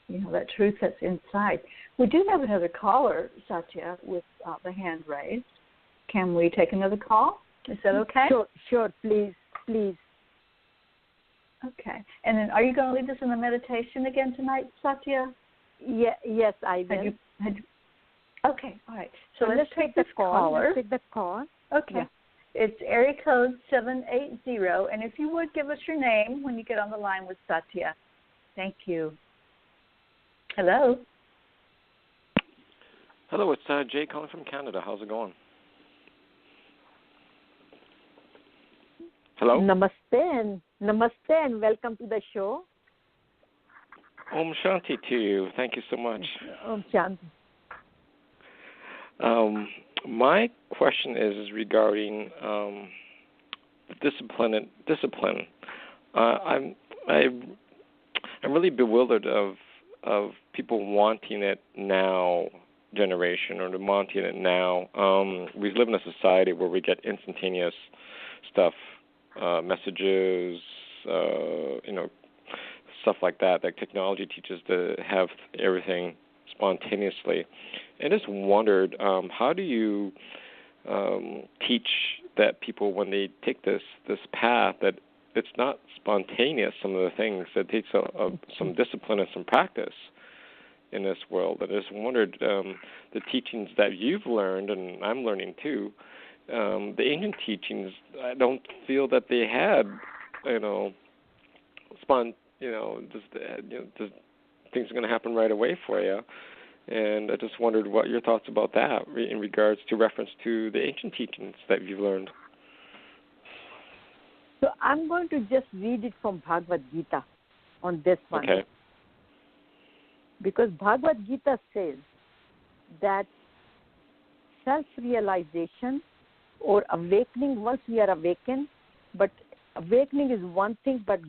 You know, that truth that's inside. We do have another caller, Satya, with the hand raised. Can we take another call? Is that okay? Sure, please. Okay. And then are you going to lead us in the meditation again tonight, Satya? Yes, I will. Okay, all right. So let's take the caller. Let's take the call. Okay. Yeah. It's area code 780, and if you would give us your name when you get on the line with Satya. Thank you. Hello. Hello, it's Jay calling from Canada. How's it going? Hello? Namaste and welcome to the show. Om Shanti to you. Thank you so much. Om Shanti. My question is regarding discipline. I'm really bewildered of people wanting it now generation or wanting it now. We live in a society where we get instantaneous stuff. Messages, stuff like that. Like technology teaches to have everything spontaneously. And I just wondered, how do you teach that people when they take this path that it's not spontaneous? Some of the things that takes some discipline and some practice in this world. And I just wondered the teachings that you've learned, and I'm learning too. The ancient teachings, I don't feel that they had, just things are going to happen right away for you. And I just wondered what your thoughts about that in regards to reference to the ancient teachings that you've learned. So I'm going to just read it from Bhagavad Gita on this one. Okay. Because Bhagavad Gita says that self-realization or awakening, once we are awakened, but awakening is one thing, but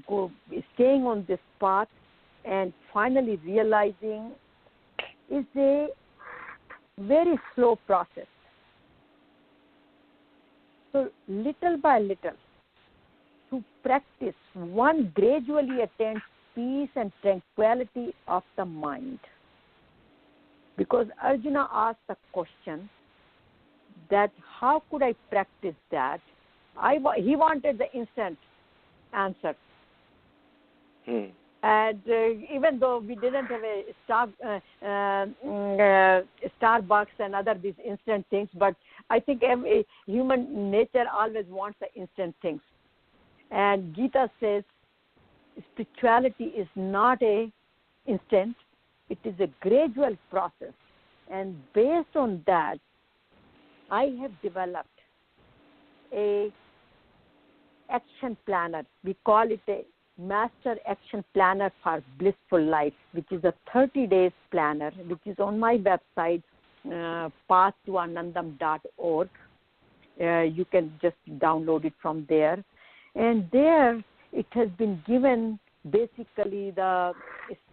staying on this path and finally realizing is a very slow process. So little by little, to practice, one gradually attains peace and tranquility of the mind. Because Arjuna asked the question that how could I practice that? He wanted the instant answer. And even though we didn't have a Starbucks and other these instant things, but I think every human nature always wants the instant things. And Gita says spirituality is not a instant; it is a gradual process. And based on that, I have developed a action planner. We call it a Master Action Planner for Blissful Life, which is a 30 days planner, which is on my website, pathtoanandam.org. You can just download it from there. And there it has been given basically the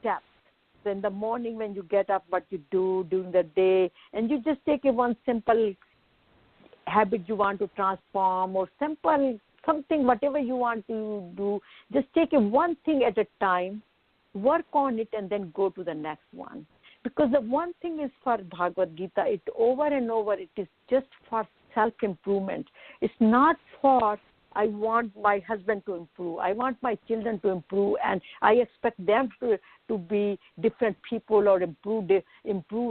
steps. So in the morning when you get up, what you do during the day, and you just take one simple habit you want to transform, or simple something, whatever you want to do, just take one thing at a time, work on it, and then go to the next one. Because the one thing is for Bhagavad Gita, it over and over, it is just for self-improvement. It's not for, I want my husband to improve, I want my children to improve, and I expect them to be different people or improve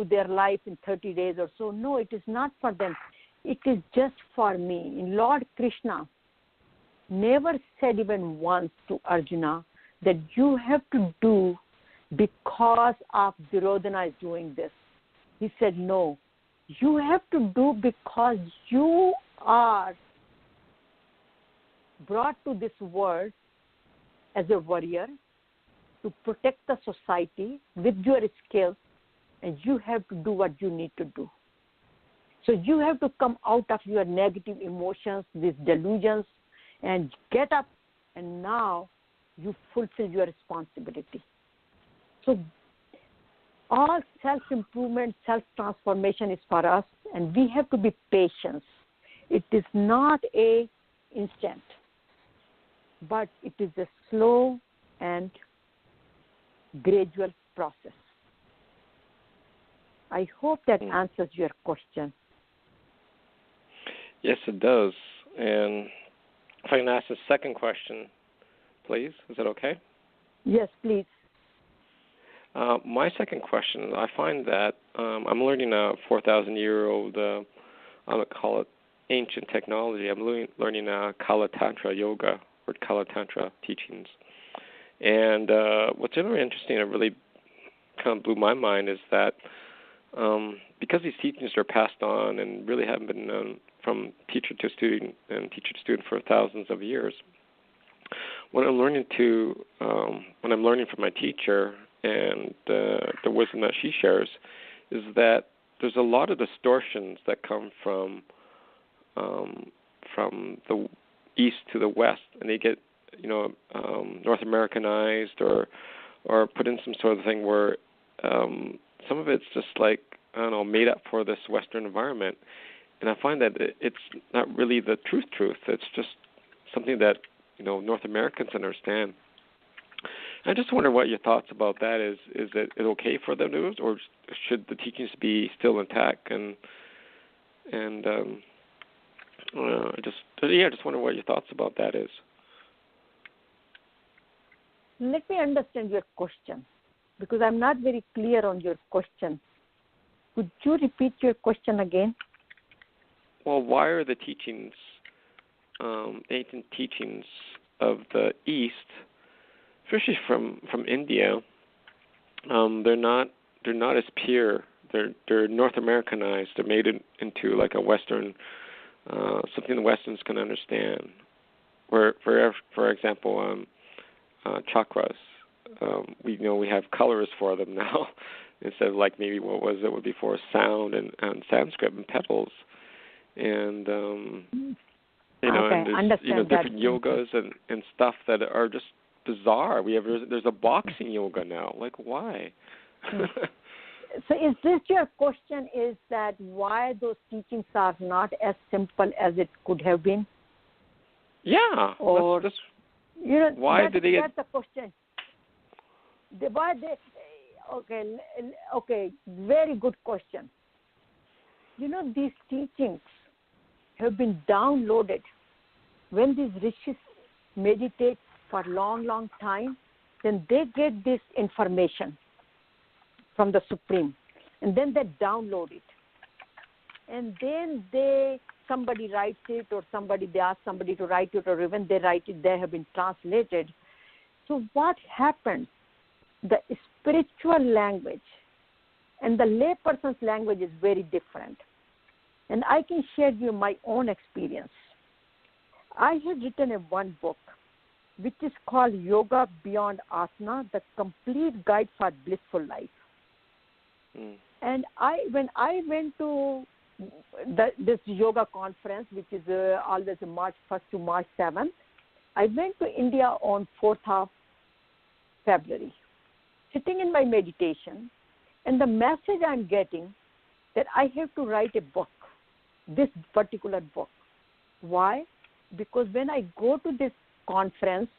their life in 30 days or so. No, it is not for them. It is just for me. And Lord Krishna never said even once to Arjuna that you have to do because of Duryodhana is doing this. He said, no, you have to do because you are brought to this world as a warrior to protect the society with your skills, and you have to do what you need to do. So you have to come out of your negative emotions, these delusions, and get up, and now you fulfill your responsibility. So all self-improvement, self-transformation is for us, and we have to be patient. It is not a instant, but it is a slow and gradual process. I hope that answers your question. Yes, it does. And if I can ask a second question, please, is that okay? Yes, please. My second question, I find that I'm learning a 4,000-year-old, I would call it ancient technology. I'm learning Kala Tantra yoga, or Kala Tantra teachings. And what's really interesting, it really kind of blew my mind, is that because these teachings are passed on and really haven't been known from teacher to student and teacher to student for thousands of years, when I'm learning from my teacher and the wisdom that she shares, is that there's a lot of distortions that come from the east to the west, and they get North Americanized or put in some sort of thing where some of it's just like, I don't know, made up for this Western environment. And I find that it's not really the truth. It's just something that, North Americans understand. I just wonder what your thoughts about that is. Is it okay for them to do it, or should the teachings be still intact? I just wonder what your thoughts about that is. Let me understand your question, because I'm not very clear on your question. Could you repeat your question again? Well, why are the teachings, ancient teachings of the East, especially from India, they're not as pure. They're North Americanized. They're made into like a Western, something the Westerns can understand. Where, for example, chakras, we have colors for them now instead of like maybe what was it before, sound and Sanskrit and petals. And and there's different yogas and stuff that are just bizarre. There's a boxing yoga now. Like, why? So is this your question, is that why those teachings are not as simple as it could have been? Yeah. Or why did they? That's the question. Okay, very good question. These teachings have been downloaded. When these rishis meditate for long time, then they get this information from the Supreme, and then they download it. And then somebody writes it, or they ask somebody to write it, or even they write it, they have been translated. So what happens? The spiritual language and the layperson's language is very different. And I can share you my own experience. I had written one book which is called Yoga Beyond Asana, the complete guide for blissful life. And when I went to this yoga conference, which is always March 1st to March 7th, I went to India on 4th of February, sitting in my meditation, and the message I'm getting that I have to write a book, this particular book. Why? Because when I go to this conference,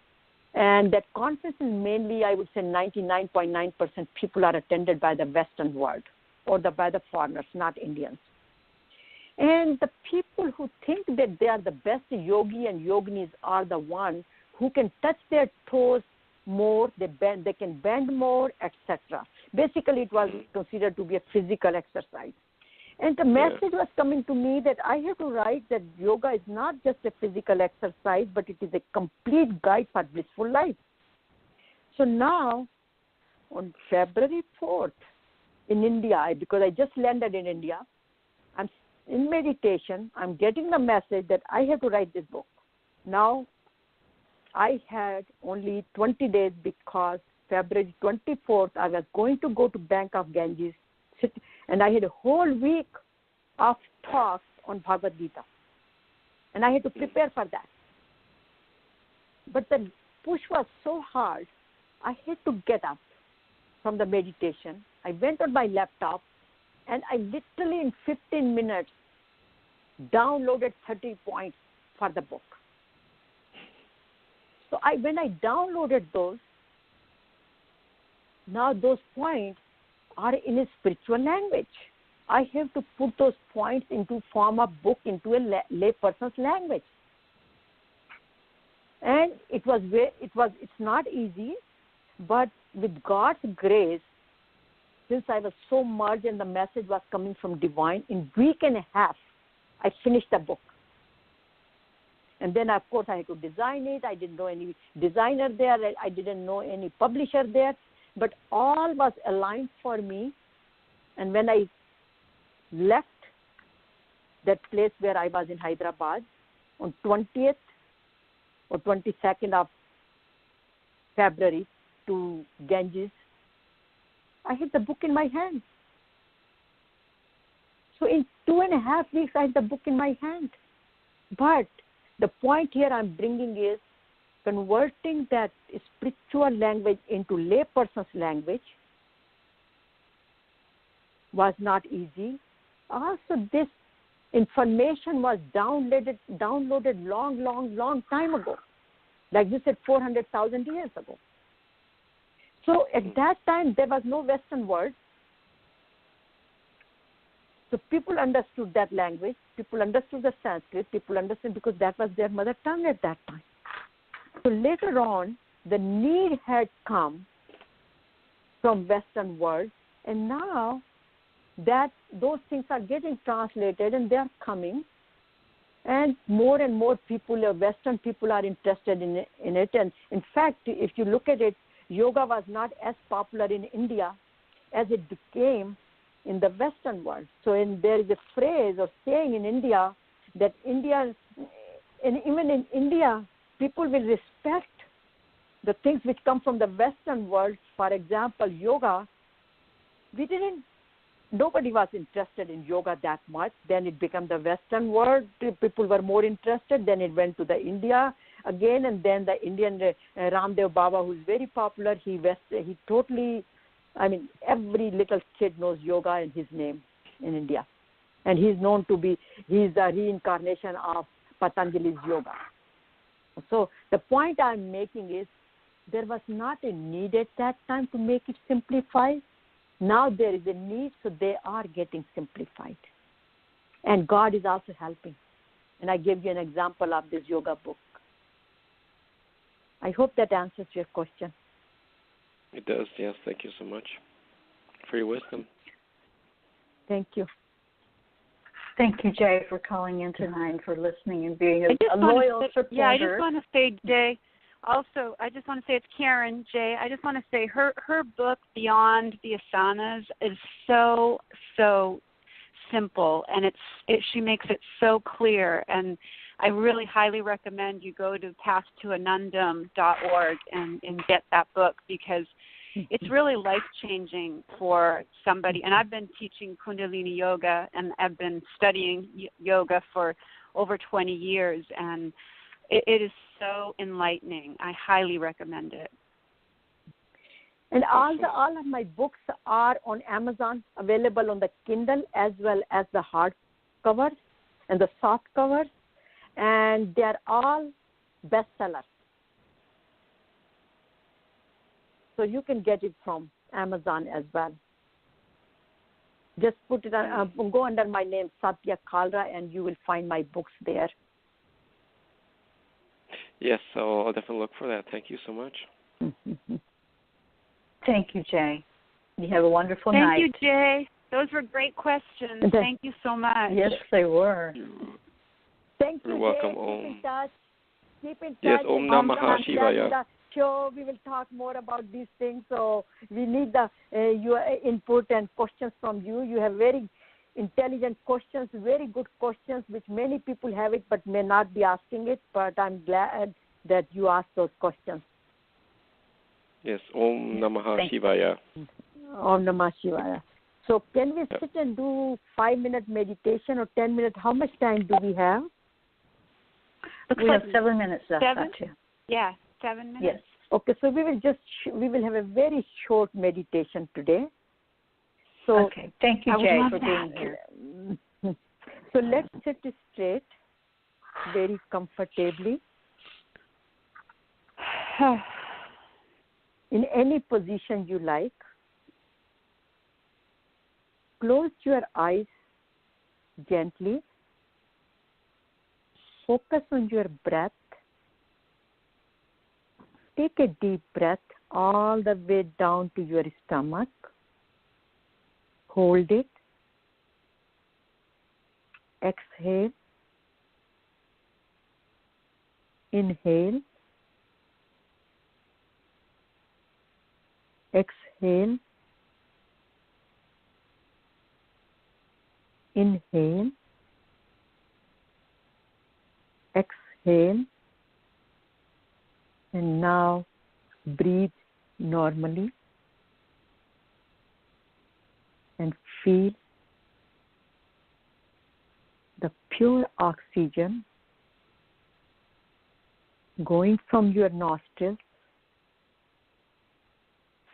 and that conference is mainly, I would say 99.9% people are attended by the Western world or by the foreigners, not Indians. And the people who think that they are the best yogi and yoginis are the ones who can touch their toes more, they can bend more, etc. Basically, it was considered to be a physical exercise. And the message was coming to me that I have to write that yoga is not just a physical exercise, but it is a complete guide for blissful life. So now, on February 4th, in India, because I just landed in India, I'm in meditation, I'm getting the message that I have to write this book. Now, I had only 20 days because February 24th, I was going to go to Bank of Ganges, and I had a whole week of talks on Bhagavad Gita. And I had to prepare for that. But the push was so hard, I had to get up from the meditation. I went on my laptop, and I literally in 15 minutes downloaded 30 points for the book. So when I downloaded those, now those points are in a spiritual language. I have to put those points into form of book into a lay person's language. And it's not easy, but with God's grace, since I was so merged and the message was coming from divine, in a week and a half, I finished the book. And then, of course, I had to design it. I didn't know any designer there. I didn't know any publisher there. But all was aligned for me. And when I left that place where I was in Hyderabad on 20th or 22nd of February to Ganges, I had the book in my hand. So in 2.5 weeks, I had the book in my hand. But the point here I'm bringing is converting that spiritual language into layperson's language was not easy. Also, this information was downloaded long time ago. Like you said, 400,000 years ago. So at that time, there was no Western word. So people understood that language. People understood the Sanskrit. People understood because that was their mother tongue at that time. So later on, the need had come from Western world, and now that those things are getting translated and they are coming, and more people, Western people are interested in it. And in fact, if you look at it, yoga was not as popular in India as it became in the Western world. So there is a phrase or saying in India that even in India, people will respect the things which come from the Western world. For example, yoga, nobody was interested in yoga that much. Then it became the Western world. People were more interested. Then it went to the India again, and then the Indian Ramdev Baba, who's very popular, he totally, every little kid knows yoga and his name in India. And he's known to be, he's the reincarnation of Patanjali's yoga. So the point I'm making is there was not a need at that time to make it simplified. Now there is a need, so they are getting simplified. And God is also helping. And I gave you an example of this yoga book. I hope that answers your question. It does, yes. Thank you so much for your wisdom. Thank you. Thank you, Jay, for calling in tonight and for listening and being a loyal supporter. Yeah, I just want to say, Jay, also, I just want to say it's Karen, Jay. I just want to say her book, Beyond the Asanas, is so simple, and she makes it so clear. And I really highly recommend you go to pathtoanandam.org and get that book, because it's really life-changing for somebody. And I've been teaching Kundalini Yoga, and I've been studying yoga for over 20 years, and it is so enlightening. I highly recommend it. And all of my books are on Amazon, available on the Kindle as well as the hard covers and the soft covers, and they're all bestsellers. So you can get it from Amazon as well. Just put it on, go under my name, Satya Kalra, and you will find my books there. Yes, so I'll definitely look for that. Thank you so much. Thank you, Jay. You have a wonderful night. Thank you, Jay. Those were great questions. Thank you so much. Yes, they were. Thank you, You're welcome. Jay. Keep in touch. Keep in touch. Yes, Om Namah Shivaya. Show we will talk more about these things. So we need your input and questions from you. You have very intelligent questions, very good questions, which many people have it but may not be asking it. But I'm glad that you asked those questions. Yes, Om Namah Shivaya. Om Namah Shivaya. So can we sit and do 5-minute meditation or 10 minutes? How much time do we have? We have 7 minutes left. 7? Yeah. 7 minutes? Yes. Okay, so we will have a very short meditation today. So okay, thank you, Jay, for being here. So let's sit straight, very comfortably, in any position you like. Close your eyes gently. Focus on your breath. Take a deep breath all the way down to your stomach. Hold it. Exhale. Inhale. Exhale. Inhale. Exhale. And now breathe normally and feel the pure oxygen going from your nostrils,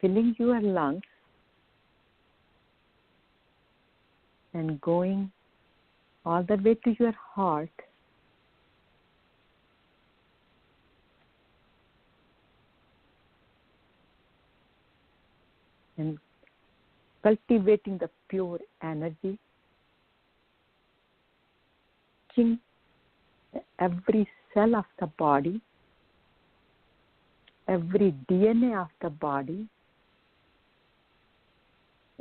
filling your lungs, and going all the way to your heart. And cultivating the pure energy, touching every cell of the body, every DNA of the body,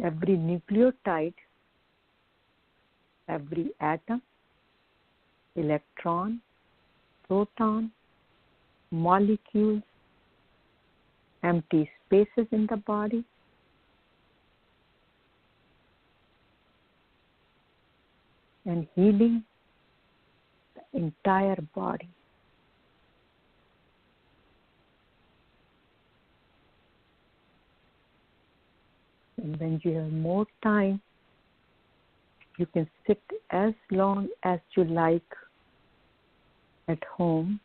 every nucleotide, every atom, electron, proton, molecules, empty spaces in the body. And healing the entire body. And when you have more time, you can sit as long as you like at home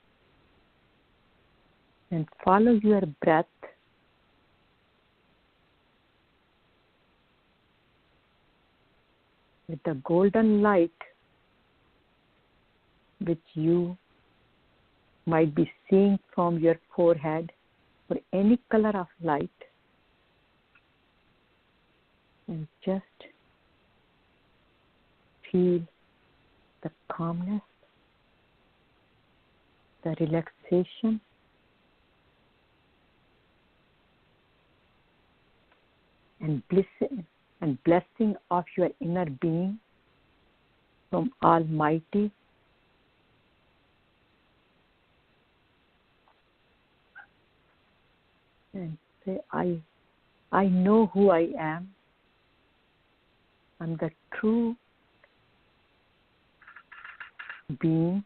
and follow your breath. With the golden light which you might be seeing from your forehead or any color of light, and just feel the calmness, the relaxation, and blessing of your inner being from Almighty. And say, I know who I am. I'm the true being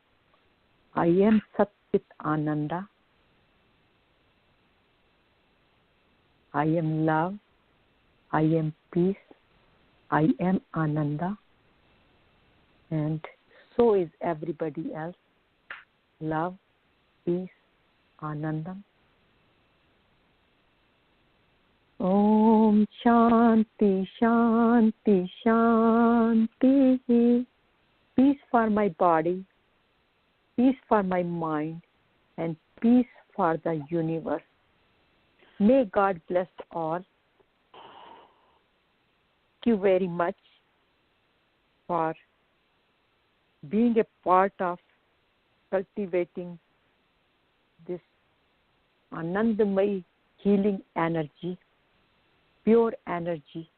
I am Sat Chit Ananda. I am love. I am peace. I am Ananda. And so is everybody else. Love, peace, Anandam. Om Shanti, Shanti, Shanti. Peace for my body, peace for my mind, and peace for the universe. May God bless all. Thank you very much for being a part of cultivating this Anandamai healing energy, pure energy,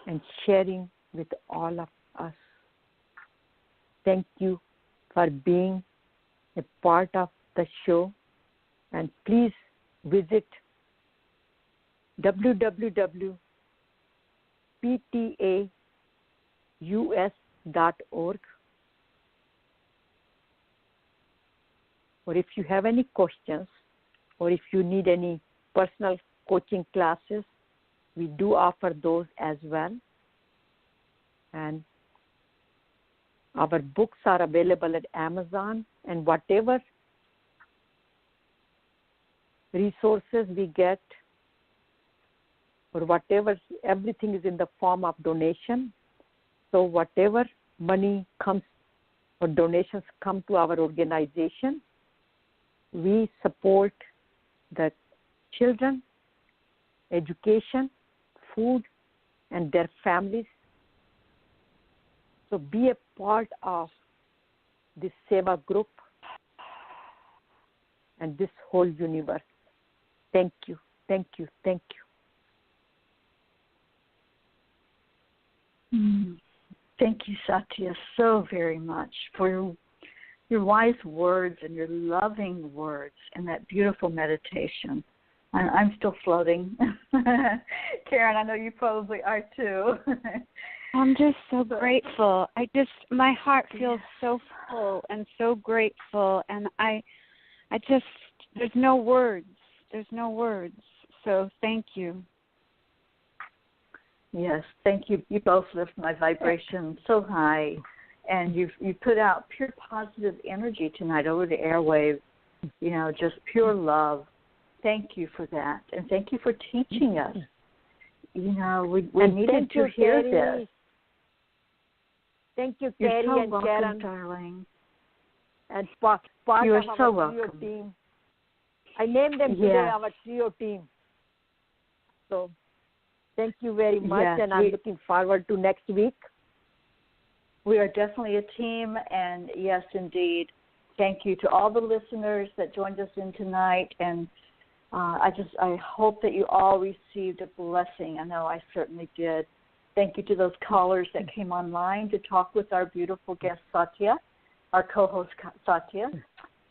and sharing with all of us. Thank you for being a part of the show, and please visit www.ptaus.org, or if you have any questions or if you need any personal coaching classes, we do offer those as well. And our books are available at Amazon, and whatever resources we get or whatever, everything is in the form of donation. So whatever money comes or donations come to our organization, we support the children, education, food, and their families. So be a part of this Seva group and this whole universe. Thank you, thank you, thank you. Thank you, Satya, so very much for your wise words and your loving words and that beautiful meditation. I'm still floating. Karen, I know you probably are too. I'm just so grateful. My heart feels so full and so grateful, and I just, there's no words. There's no words. So thank you. Yes, thank you. You both lift my vibration so high, and you put out pure positive energy tonight over the airwaves. You know, just pure love. Thank you for that, and thank you for teaching us. You know, we needed to hear this. Thank you, You're Carrie so and welcome, Karen, darling. and part you are of so our trio welcome. team. I named them today our trio team. So thank you very much, and I'm looking forward to next week. We are definitely a team, and yes, indeed. Thank you to all the listeners that joined us in tonight, and I hope that you all received a blessing. I know I certainly did. Thank you to those callers that came online to talk with our beautiful guest, Satya, our co-host, Satya,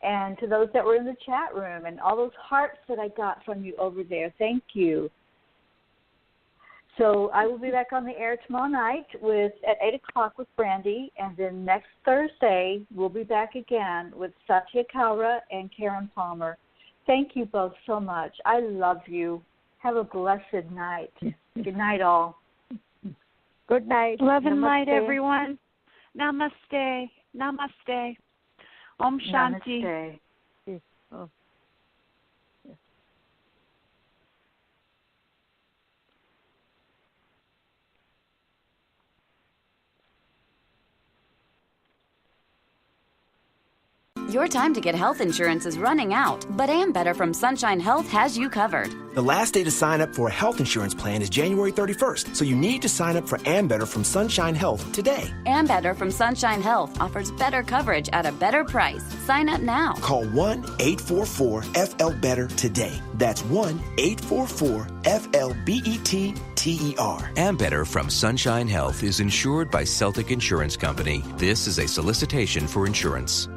and to those that were in the chat room and all those hearts that I got from you over there. Thank you. So I will be back on the air tomorrow night at 8 o'clock with Brandy, and then next Thursday we'll be back again with Satya Kalra and Karen Palmer. Thank you both so much. I love you. Have a blessed night. Good night, all. Good night. Love and Namaste. light, everyone. Namaste. Namaste. Om Shanti. Namaste. Oh. Your time to get health insurance is running out, but Ambetter from Sunshine Health has you covered. The last day to sign up for a health insurance plan is January 31st, so you need to sign up for Ambetter from Sunshine Health today. Ambetter from Sunshine Health offers better coverage at a better price. Sign up now. Call 1-844-FL-BETTER today. That's 1-844-FL-BETTER. Ambetter from Sunshine Health is insured by Celtic Insurance Company. This is a solicitation for insurance.